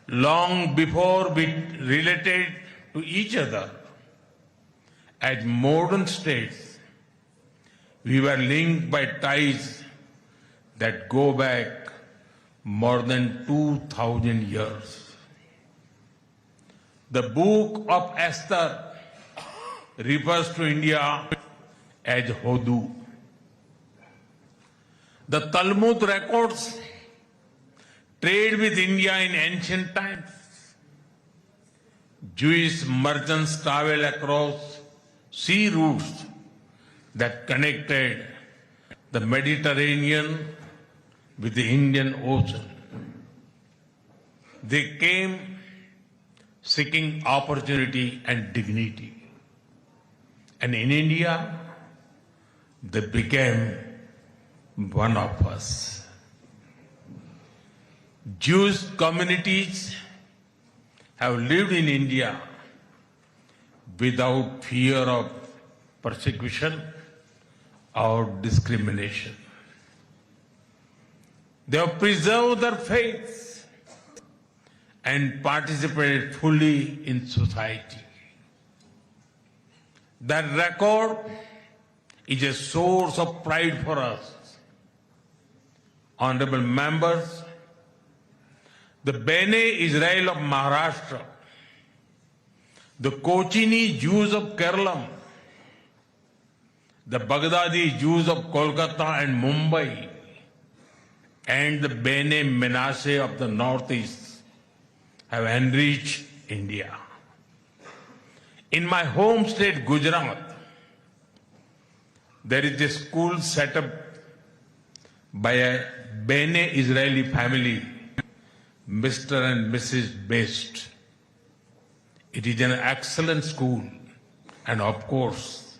Long before we related to each other as modern states, we were linked by ties that go back more than 2,000 years. The book of Esther refers to India as Hodu. The Talmud records trade with India in ancient times. Jewish merchants traveled across sea routes that connected the Mediterranean with the Indian Ocean. They came seeking opportunity and dignity. And in India, they became one of us. Jewish communities have lived in India without fear of persecution or discrimination. They have preserved their faith and participated fully in society. That record is a source of pride for us. Honorable members, the Bene Israel of Maharashtra, the Kochini Jews of Kerala, the Baghdadi Jews of Kolkata and Mumbai, and the Bene Menashe of the Northeast have enriched India. In my home state, Gujarat, there is a school set up by a Bene Israeli family, Mr. and Mrs. Best. It is an excellent school, and of course,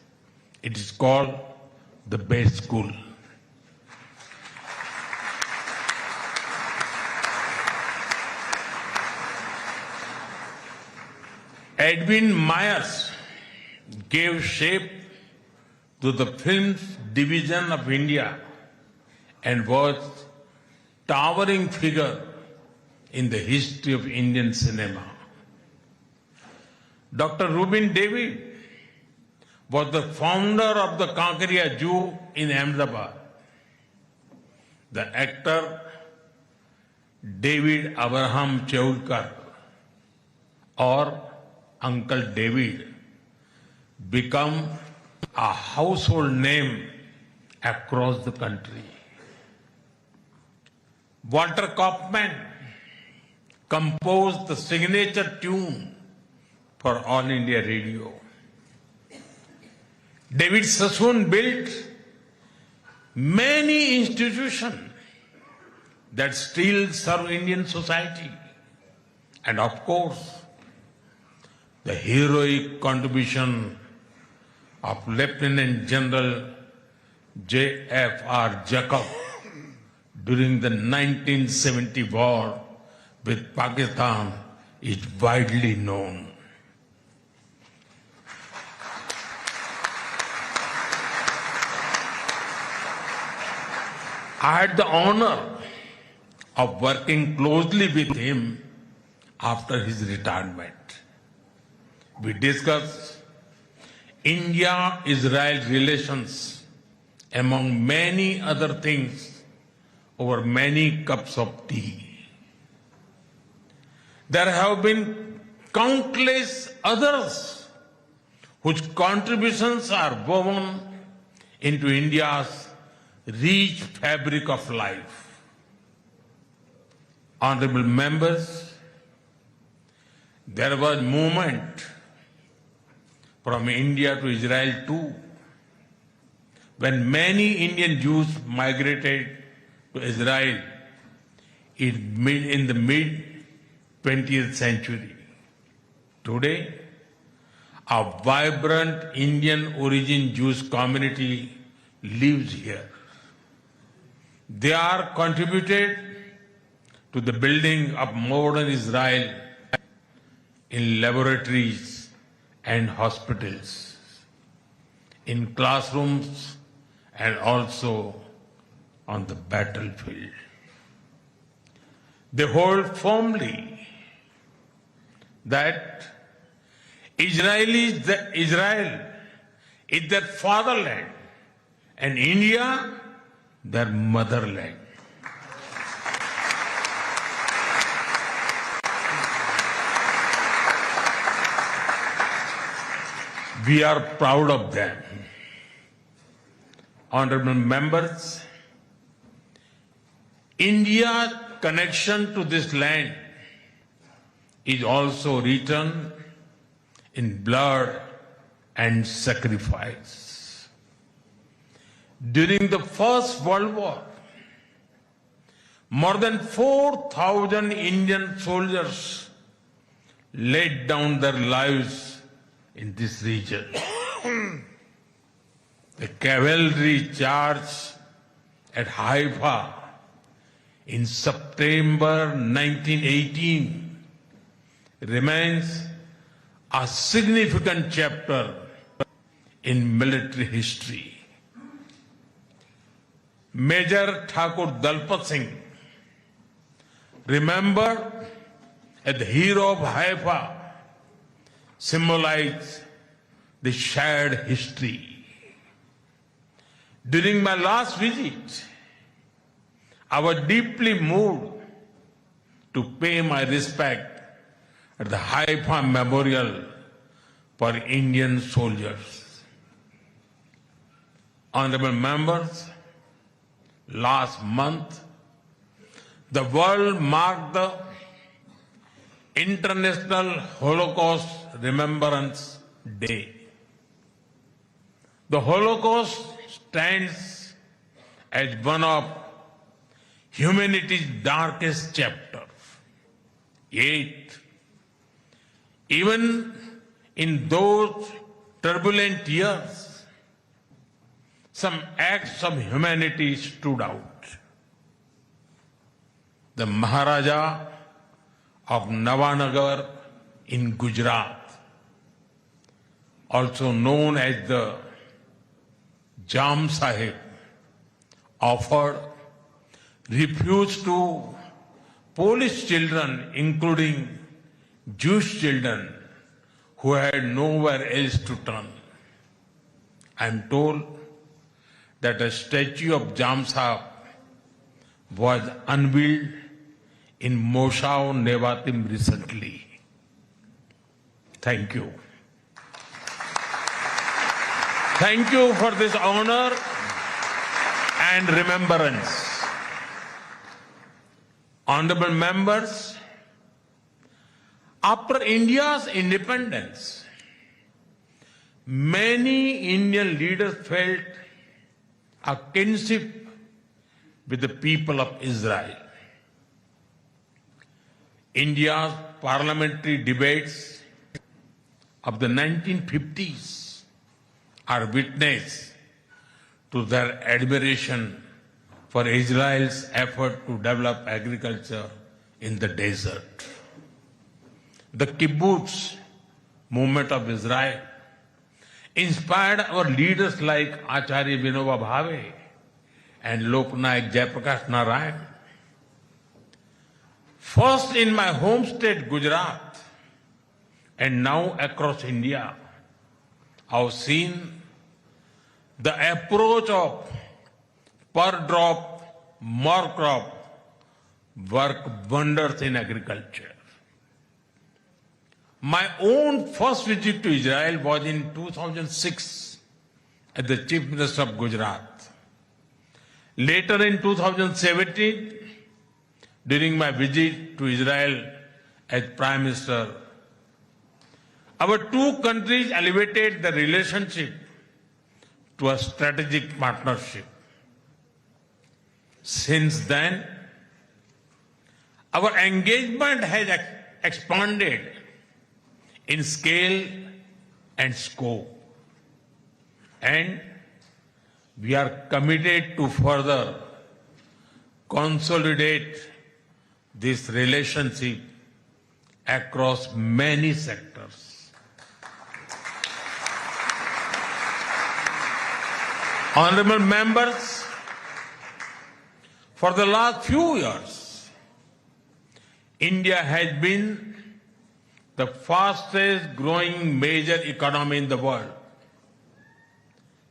it is called the Best School. Edwin Myers gave shape to the film's division of India and was a towering figure in the history of Indian cinema. Dr. Rubin David was the founder of the Kankaria Jew in Ahmedabad. The actor David Abraham Cheulkar, or Uncle David, become a household name across the country. Walter Kaufman composed the signature tune for All India Radio. David Sassoon built many institutions that still serve Indian society. And of course, the heroic contribution of Lieutenant General J.F.R. Jacob during the 1970 war with Pakistan is widely known. I had the honor of working closely with him after his retirement. We discussed India-Israel relations among many other things over many cups of tea. There have been countless others whose contributions are woven into India's rich fabric of life. Honorable members, there was movement from India to Israel too, when many Indian Jews migrated to Israel in the mid-20th century. Today, a vibrant Indian origin Jewish community lives here. They are contributed to the building of modern Israel in laboratories and hospitals, in classrooms, and also on the battlefield. They hold firmly that Israel is their fatherland and India their motherland. We are proud of them. Honorable members, India's connection to this land is also written in blood and sacrifice. During the First World War, more than 4,000 Indian soldiers laid down their lives in this region. The cavalry charge at Haifa in September 1918 remains a significant chapter in military history. Major Thakur Dalpat Singh, remembered as the hero of Haifa, symbolized the shared history. During my last visit, I was deeply moved to pay my respect at the Haifa Memorial for Indian soldiers. Honorable members, last month, the world marked the International Holocaust Remembrance Day. The Holocaust stands as one of humanity's darkest chapters. Yet, even in those turbulent years, some acts of humanity stood out. The Maharaja of Navanagar in Gujarat, also known as the Jam Sahib, offered refuge to Polish children, including Jewish children who had nowhere else to turn. I am told that a statue of Jam Sahib was unveiled in Moshav Nevatim recently. Thank you. Thank you for this honor and remembrance. Honorable members, after India's independence, many Indian leaders felt a kinship with the people of Israel. India's parliamentary debates of the 1950s are witness to their admiration for Israel's effort to develop agriculture in the desert. The kibbutz movement of Israel inspired our leaders like Acharya Vinoba Bhave and Loknayak Jayaprakash Narayan. First in my home state Gujarat and now across India, I've seen the approach of per drop, more crop work wonders in agriculture. My own first visit to Israel was in 2006 as the Chief Minister of Gujarat. Later in 2017, during my visit to Israel as Prime Minister, our two countries elevated the relationship to a strategic partnership. Since then, our engagement has expanded in scale and scope, and we are committed to further consolidate this relationship across many sectors. Honorable members, for the last few years, India has been the fastest growing major economy in the world.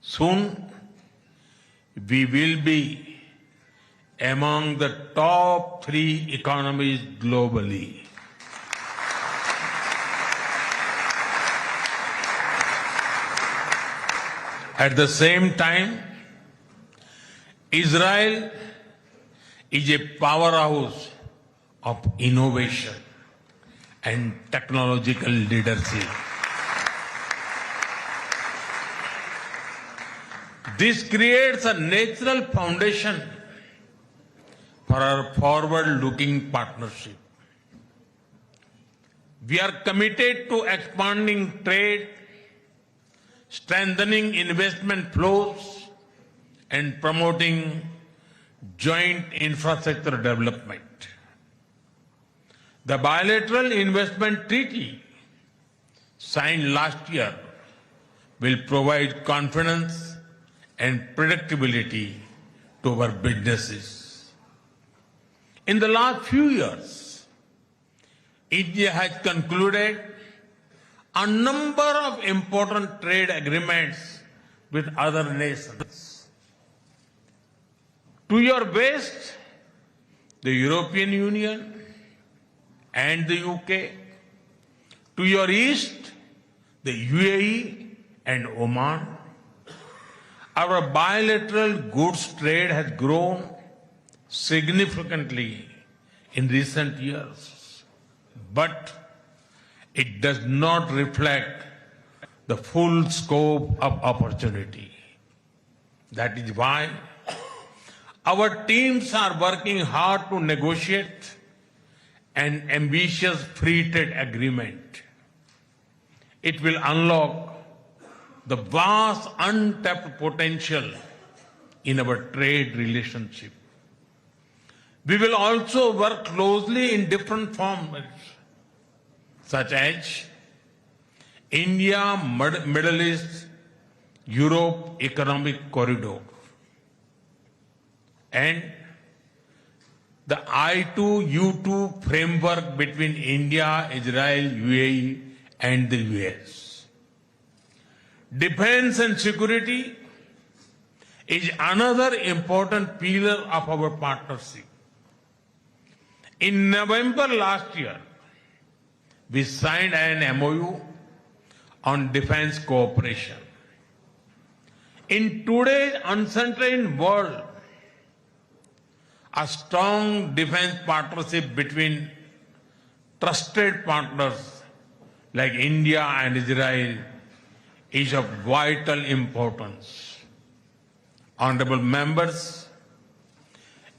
Soon, we will be among the top 3 economies globally. At the same time, Israel is a powerhouse of innovation and technological leadership. This creates a natural foundation for our forward-looking partnership. We are committed to expanding trade, strengthening investment flows, and promoting joint infrastructure development. The bilateral investment treaty signed last year will provide confidence and predictability to our businesses. In the last few years, India has concluded a number of important trade agreements with other nations. To your west, the European Union and the UK. To your east, the UAE and Oman. Our bilateral goods trade has grown significantly in recent years, but it does not reflect the full scope of opportunity. That is why our teams are working hard to negotiate an ambitious free trade agreement. It will unlock the vast untapped potential in our trade relationship. We will also work closely in different formats, such as India, Middle East, Europe Economic Corridor, and the I2U2 framework between India, Israel, UAE, and the US. Defense and security is another important pillar of our partnership. In November last year, we signed an MOU on defense cooperation. In today's uncertain world, a strong defense partnership between trusted partners like India and Israel is of vital importance. Honorable members,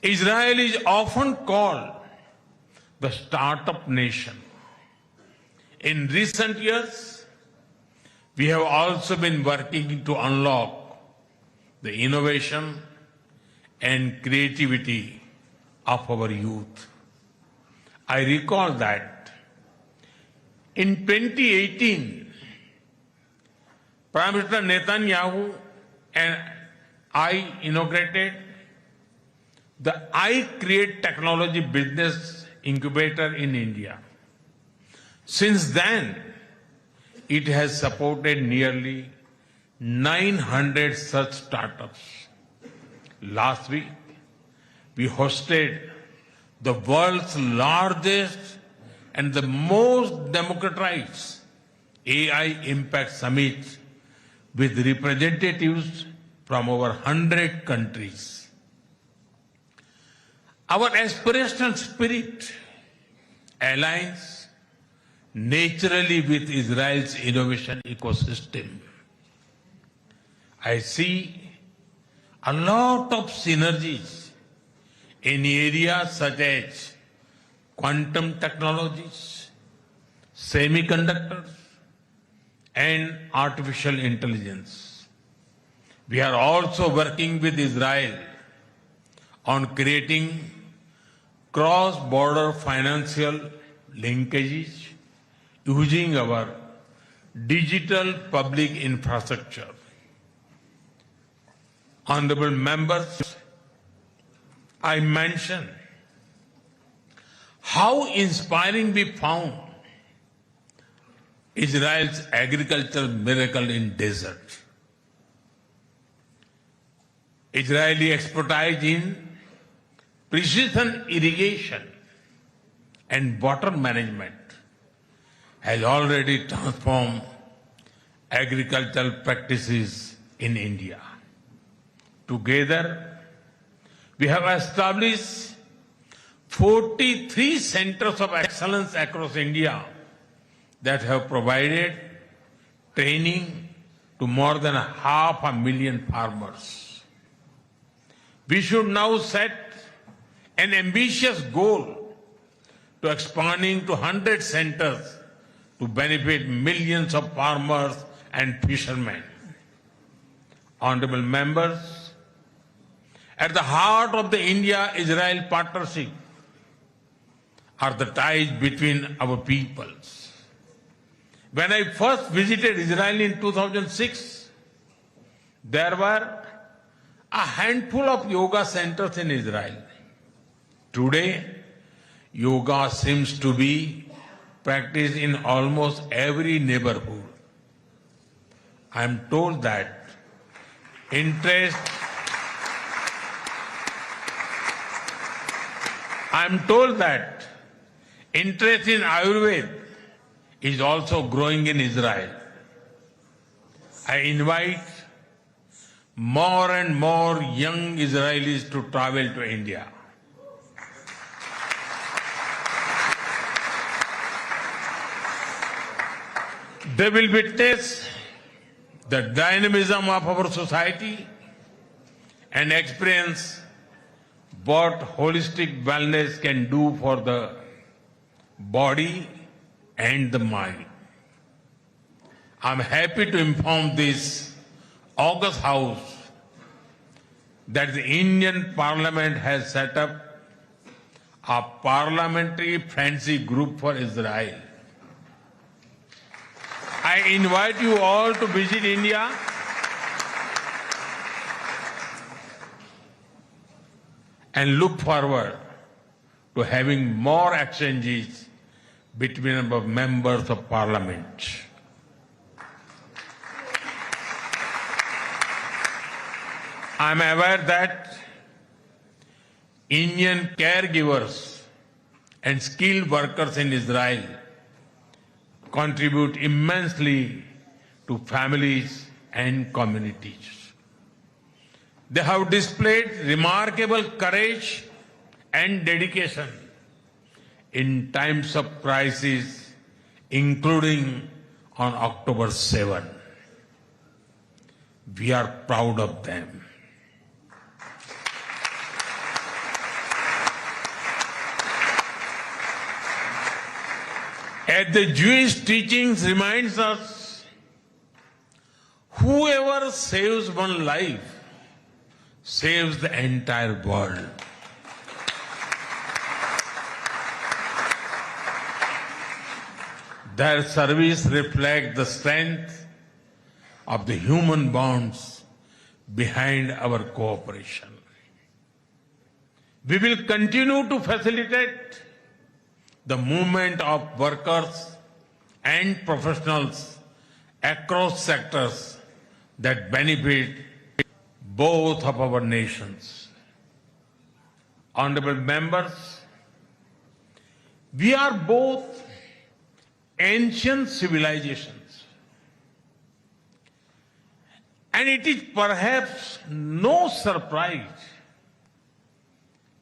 Israel is often called the startup nation. In recent years, we have also been working to unlock the innovation and creativity of our youth. I recall that in 2018, Prime Minister Netanyahu and I inaugurated the I Create Technology Business Incubator in India. Since then, it has supported nearly 900 such startups. Last week, we hosted the world's largest and the most democratized AI Impact Summit with representatives from over 100 countries. Our aspirational spirit aligns naturally with Israel's innovation ecosystem. I see a lot of synergies in areas such as quantum technologies, semiconductors, and artificial intelligence. We are also working with Israel on creating cross-border financial linkages using our digital public infrastructure. Honorable members, I mentioned how inspiring we found Israel's agricultural miracle in desert. Israeli expertise in precision irrigation and water management has already transformed agricultural practices in India. Together, we have established 43 centers of excellence across India that have provided training to more than 500,000 farmers. We should now set an ambitious goal to expanding to 100 centers to benefit millions of farmers and fishermen. Honorable members, at the heart of the India-Israel partnership are the ties between our peoples. When I first visited Israel in 2006, there were a handful of yoga centers in Israel. Today, yoga seems to be practiced in almost every neighborhood. I am told that interest in Ayurveda is also growing in Israel. I invite more and more young Israelis to travel to India. They will witness the dynamism of our society and experience what holistic wellness can do for the body and the mind. I'm happy to inform this August House that the Indian Parliament has set up a parliamentary friendship group for Israel. I invite you all to visit India and look forward to having more exchanges between our members of parliament. I am aware that Indian caregivers and skilled workers in Israel contribute immensely to families and communities. They have displayed remarkable courage and dedication in times of crisis, including on October 7. We are proud of them. As the Jewish teachings reminds us, whoever saves one life saves the entire world. Their service reflects the strength of the human bonds behind our cooperation. We will continue to facilitate the movement of workers and professionals across sectors that benefit both of our nations. Honorable members, we are both ancient civilizations, and it is perhaps no surprise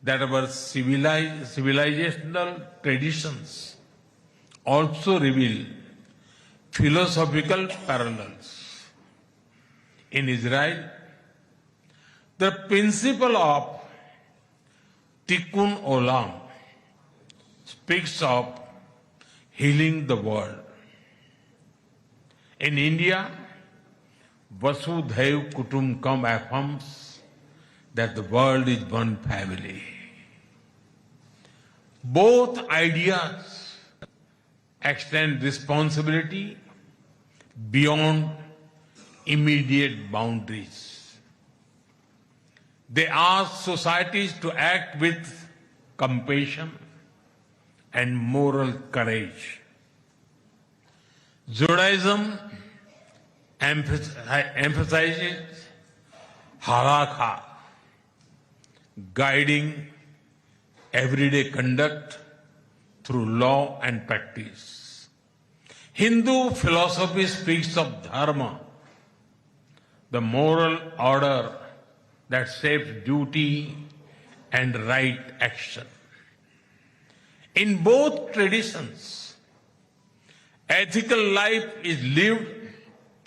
that our civilizational traditions also reveal philosophical parallels. In Israel, the principle of Tikkun Olam speaks of healing the world. In India, Vasudhaiv Kutumbakam affirms that the world is one family. Both ideas extend responsibility beyond immediate boundaries. They ask societies to act with compassion and moral courage. Judaism emphasizes halakha, guiding everyday conduct through law and practice. Hindu philosophy speaks of dharma, the moral order that shapes duty and right action. In both traditions, ethical life is lived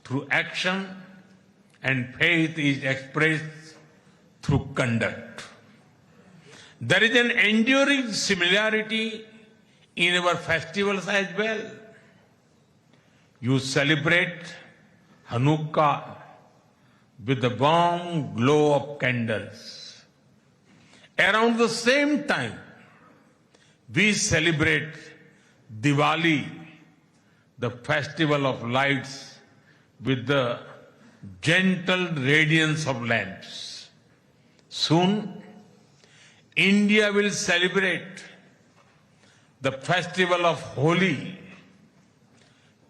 through action and faith is expressed through conduct. There is an enduring similarity in our festivals as well. You celebrate Hanukkah with the warm glow of candles. Around the same time, we celebrate Diwali, the festival of lights, with the gentle radiance of lamps. Soon, India will celebrate the festival of Holi,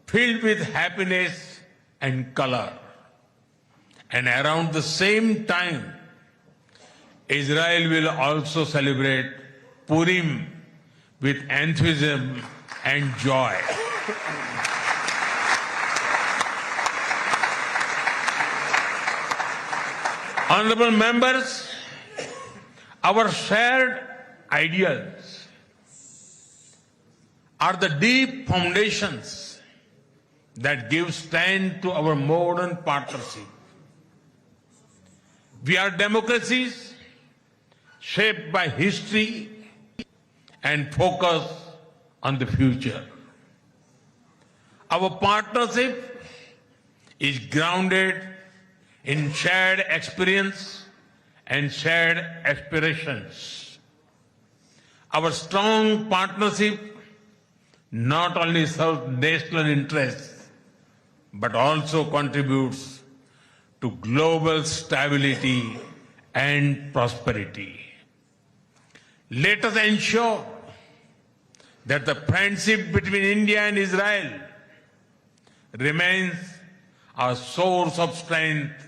filled with happiness and color. And around the same time, Israel will also celebrate Purim with enthusiasm and joy. Honorable members, our shared ideals are the deep foundations that give strength to our modern partnership. We are democracies shaped by history and focus on the future. Our partnership is grounded in shared experience and shared aspirations. Our strong partnership not only serves national interests, but also contributes to global stability and prosperity. Let us ensure that the friendship between India and Israel remains a source of strength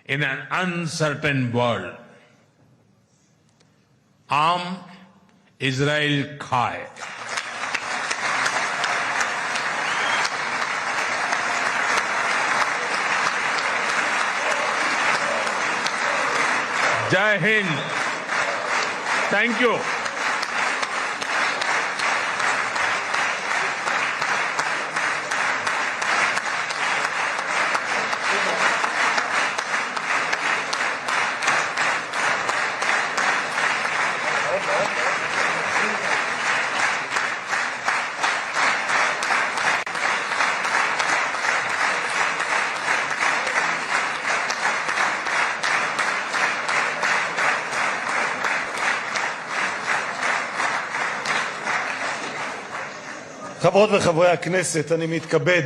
in an uncertain world. Am Israel Khai. Jai Hind. Thank you. חברות וחברי הכנסת, אני מתכבד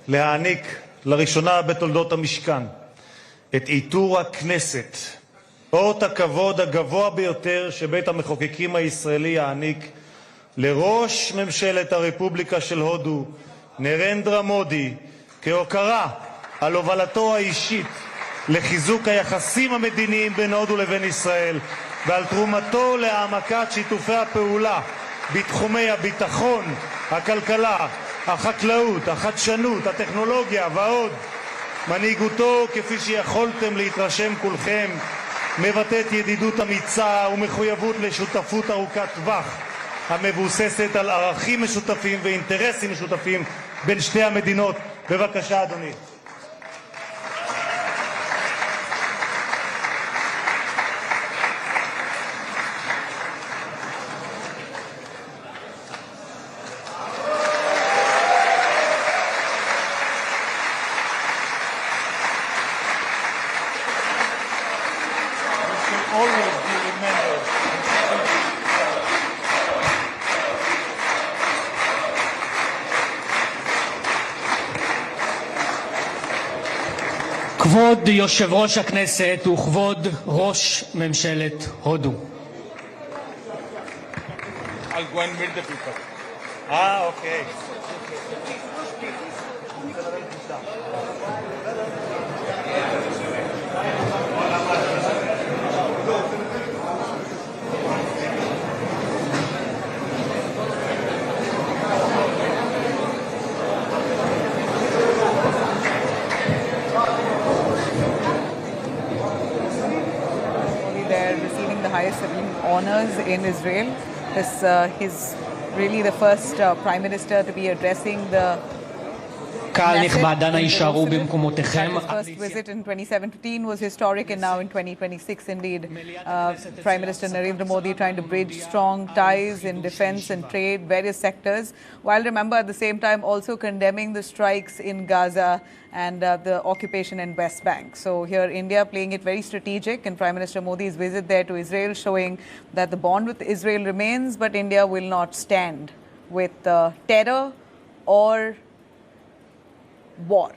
להעניק לראשונה בתולדות המשכן את עיטור הכנסת, אות הכבוד הגבוה ביותר שבית המחוקקים הישראלי יעניק לראש ממשלת הרפובליקה של הודו, נרנדרה מודי, כהוקרה על הובלתו האישית לחיזוק היחסים המדיניים בין הודו לבין ישראל ועל תרומתו להעמקת שיתופי הפעולה בתחומי הביטחון, הכלכלה, החקלאות, החדשנות, הטכנולוגיה ועוד. מנהיגותו, כפי שיכולתם להתרשם כולכם, מבטאת ידידות אמיצה ומחויבות לשותפות ארוכת טווח המבוססת על ערכים משותפים ואינטרסים משותפים בין שתי המדינות. בבקשה, אדוני. כבוד יושב ראש הכנסת וכבוד ראש ממשלת הודו. I'll go and meet the people. Okay. They're receiving the highest civilian honors in Israel. He's really the first Prime Minister to be addressing the קהל נכבד, אנא יישארו במקומותיכם. His first visit in 2017 was historic, and now in 2026, indeed, Prime Minister Narendra Modi trying to bridge strong ties in defense and trade, various sectors, while remember at the same time also condemning the strikes in Gaza and the occupation in West Bank. So here India playing it very strategic, and Prime Minister Modi's visit there to Israel showing that the bond with Israel remains, but India will not stand with terror or war.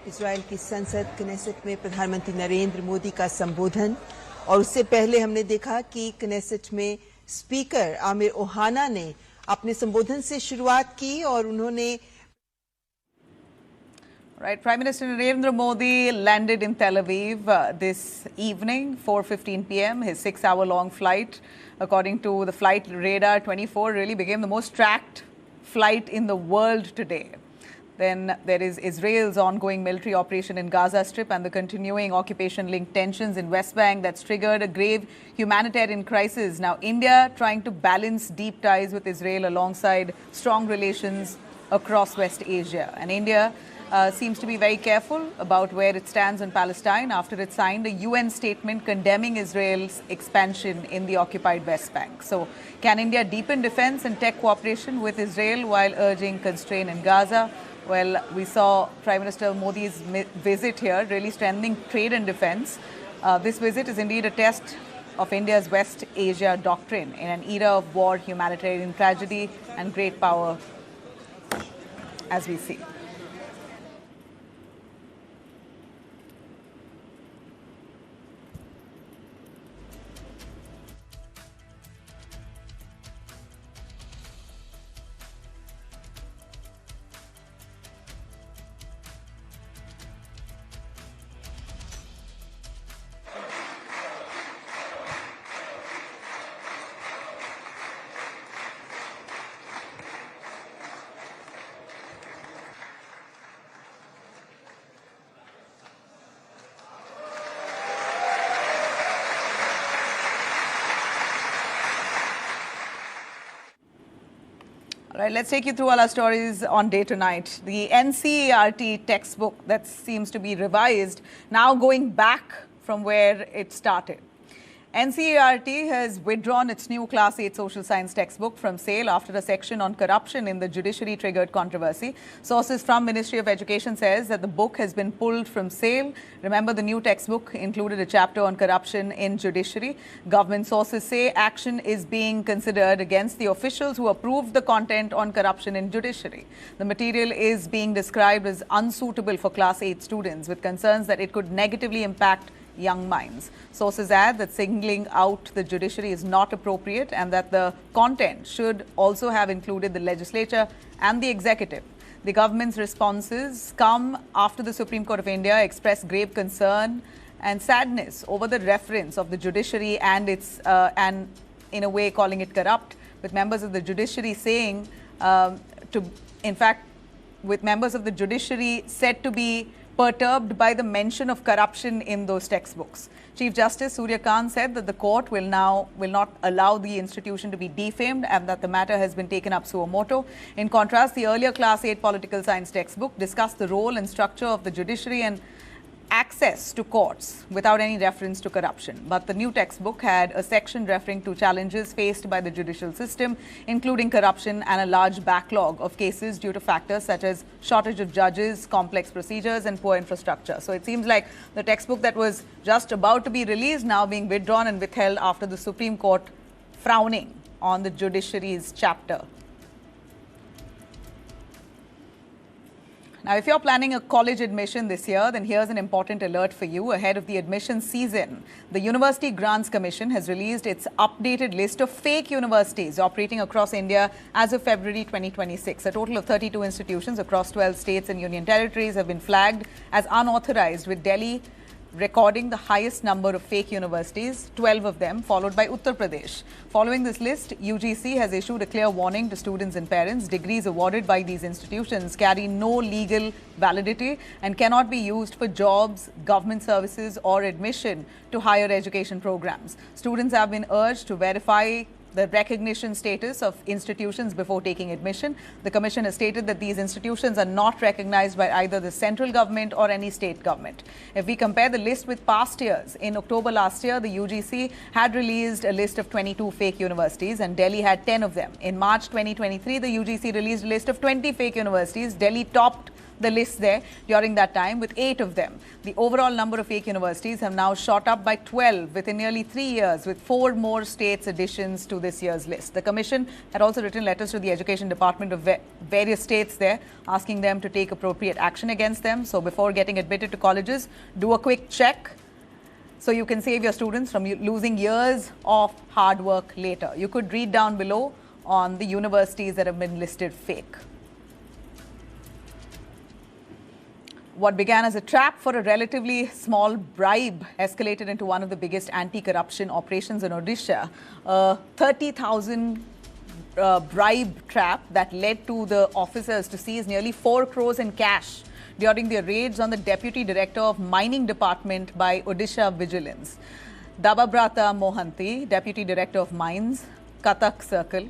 Israel की संसद Knesset में प्रधानमंत्री नरेंद्र मोदी का संबोधन, और उससे पहले हमने देखा कि कनेसेट में स्पीकर आमिर ओहाना ने अपने संबोधन से शुरुआत की और उन्होंने Right, Prime Minister Narendra Modi landed in Tel Aviv this evening, 4:15 p.m. His 6-hour-long flight, according to the flight radar 24, really became the most tracked flight in the world today. Then there is Israel's ongoing military operation in Gaza Strip and the continuing occupation-linked tensions in West Bank that's triggered a grave humanitarian crisis. Now, India trying to balance deep ties with Israel alongside strong relations across West Asia. And India seems to be very careful about where it stands on Palestine after it signed a UN statement condemning Israel's expansion in the occupied West Bank. So, can India deepen defense and tech cooperation with Israel while urging constraint in Gaza? Well, we saw Prime Minister Modi's visit here really strengthening trade and defense. This visit is indeed a test of India's West Asia doctrine in an era of war, humanitarian tragedy, and great power, as we see. All right, let's take you through all our stories on Day to Night. The NCERT textbook that seems to be revised, now going back from where it started. NCERT has withdrawn its new Class 8 social science textbook from sale after a section on corruption in the judiciary triggered controversy. Sources from Ministry of Education says that the book has been pulled from sale. Remember, the new textbook included a chapter on corruption in judiciary. Government sources say action is being considered against the officials who approved the content on corruption in judiciary. The material is being described as unsuitable for Class 8 students, with concerns that it could negatively impact young minds. Sources add that singling out the judiciary is not appropriate and that the content should also have included the legislature and the executive. The government's responses come after the Supreme Court of India expressed grave concern and sadness over the reference of the judiciary and its and in a way calling it corrupt, with members of the judiciary saying with members of the judiciary said to be perturbed by the mention of corruption in those textbooks. Chief Justice Surya Kant said that the court will not allow the institution to be defamed and that the matter has been taken up suo motu. In contrast, the earlier Class 8 political science textbook discussed the role and structure of the judiciary and access to courts without any reference to corruption. But the new textbook had a section referring to challenges faced by the judicial system, including corruption and a large backlog of cases due to factors such as shortage of judges, complex procedures, and poor infrastructure. So it seems like the textbook that was just about to be released now being withdrawn and withheld after the Supreme Court frowning on the judiciary's chapter. Now, if you're planning a college admission this year, then here's an important alert for you. Ahead of the admission season, the University Grants Commission has released its updated list of fake universities operating across India as of February 2026. A total of 32 institutions across 12 states and union territories have been flagged as unauthorized, with Delhi recording the highest number of fake universities, 12 of them, followed by Uttar Pradesh. Following this list, UGC has issued a clear warning to students and parents. Degrees awarded by these institutions carry no legal validity and cannot be used for jobs, government services, or admission to higher education programs. Students have been urged to verify the recognition status of institutions before taking admission. The Commission has stated that these institutions are not recognized by either the central government or any state government. If we compare the list with past years, in October last year, the UGC had released a list of 22 fake universities and Delhi had 10 of them. In March 2023, the UGC released a list of 20 fake universities. Delhi topped the list there during that time with 8 of them. The overall number of fake universities have now shot up by 12 within nearly 3 years, with 4 more states additions to this year's list. The Commission had also written letters to the Education Department of various states there, asking them to take appropriate action against them. So before getting admitted to colleges, do a quick check so you can save your students from losing years of hard work later. You could read down below on the universities that have been listed fake. What began as a trap for a relatively small bribe escalated into one of the biggest anti-corruption operations in Odisha. A 30,000 bribe trap that led to the officers to seize nearly 4 crores in cash during their raids on the Deputy Director of Mining Department by Odisha Vigilance. Dababrata Mohanty, Deputy Director of Mines, Kathak Circle,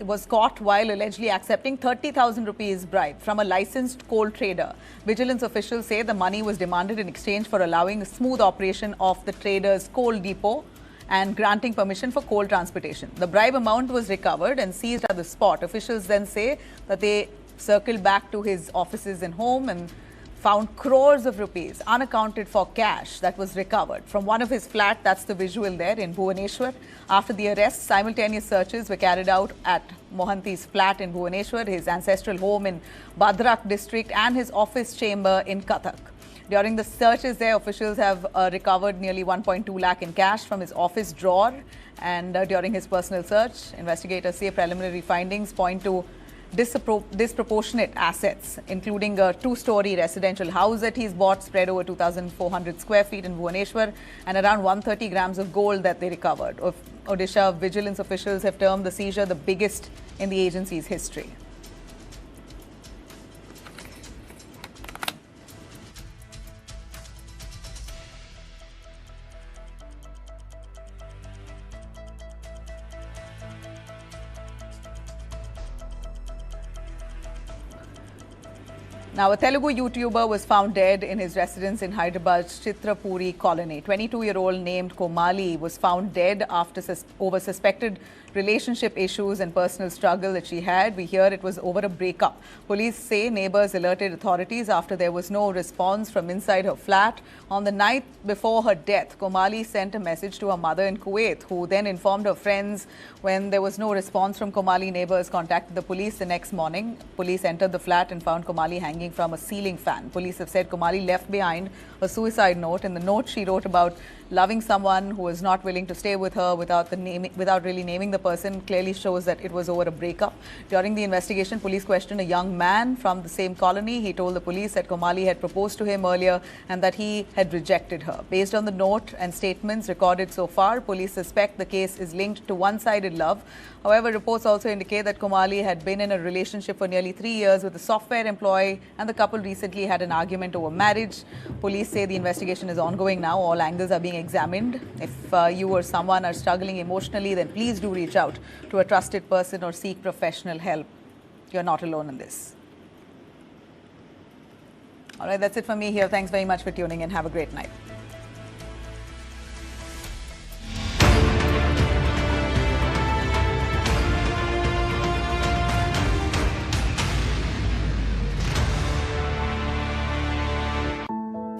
was caught while allegedly accepting 30,000 rupees bribe from a licensed coal trader. Vigilance officials say the money was demanded in exchange for allowing a smooth operation of the trader's coal depot and granting permission for coal transportation. The bribe amount was recovered and seized at the spot. Officials then say that they circled back to his offices and home and found crores of rupees unaccounted for cash that was recovered from one of his flats. That's the visual there in Bhubaneswar. After the arrest, simultaneous searches were carried out at Mohanty's flat in Bhubaneswar, his ancestral home in Badrak district, and his office chamber in Kathak. During the searches there, officials have recovered nearly 1.2 lakh in cash from his office drawer. And during his personal search, investigators say preliminary findings point to disproportionate assets, including a 2-story residential house that he's bought spread over 2,400 square feet in Bhubaneswar, and around 130 grams of gold that they recovered. Odisha vigilance officials have termed the seizure the biggest in the agency's history. Now, a Telugu YouTuber was found dead in his residence in Hyderabad's Chitrapuri colony. 22-year-old named Komali was found dead after over suspected relationship issues and personal struggle that she had. We hear it was over a breakup. Police say neighbors alerted authorities after there was no response from inside her flat. On the night before her death, Komali sent a message to her mother in Kuwait, who then informed her friends. When there was no response from Komali, neighbors contacted the police the next morning. Police entered the flat and found Komali hanging from a ceiling fan. Police have said Komali left behind a suicide note. In the note, she wrote about loving someone who was not willing to stay with her without really naming the person. Clearly shows that it was over a breakup. During the investigation, police questioned a young man from the same colony. He told the police that Komali had proposed to him earlier and that he had rejected her. Based on the note and statements recorded so far, police suspect the case is linked to one-sided love. However, reports also indicate that Komali had been in a relationship for nearly 3 years with a software employee, and the couple recently had an argument over marriage. Police say the investigation is ongoing now. All angles are being examined. If you or someone are struggling emotionally, then please do reach out to a trusted person or seek professional help. You're not alone in this. All right, that's it for me here. Thanks very much for tuning in. Have a great night.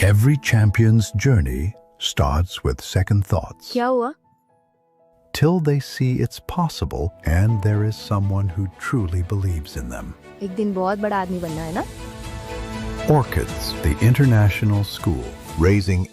Every champion's journey starts with second thoughts. क्या हुआ? Till they see it's possible and there is someone who truly believes in them. एक दिन बहुत बड़ा आदमी बनना है ना? Orchids, the international school, raising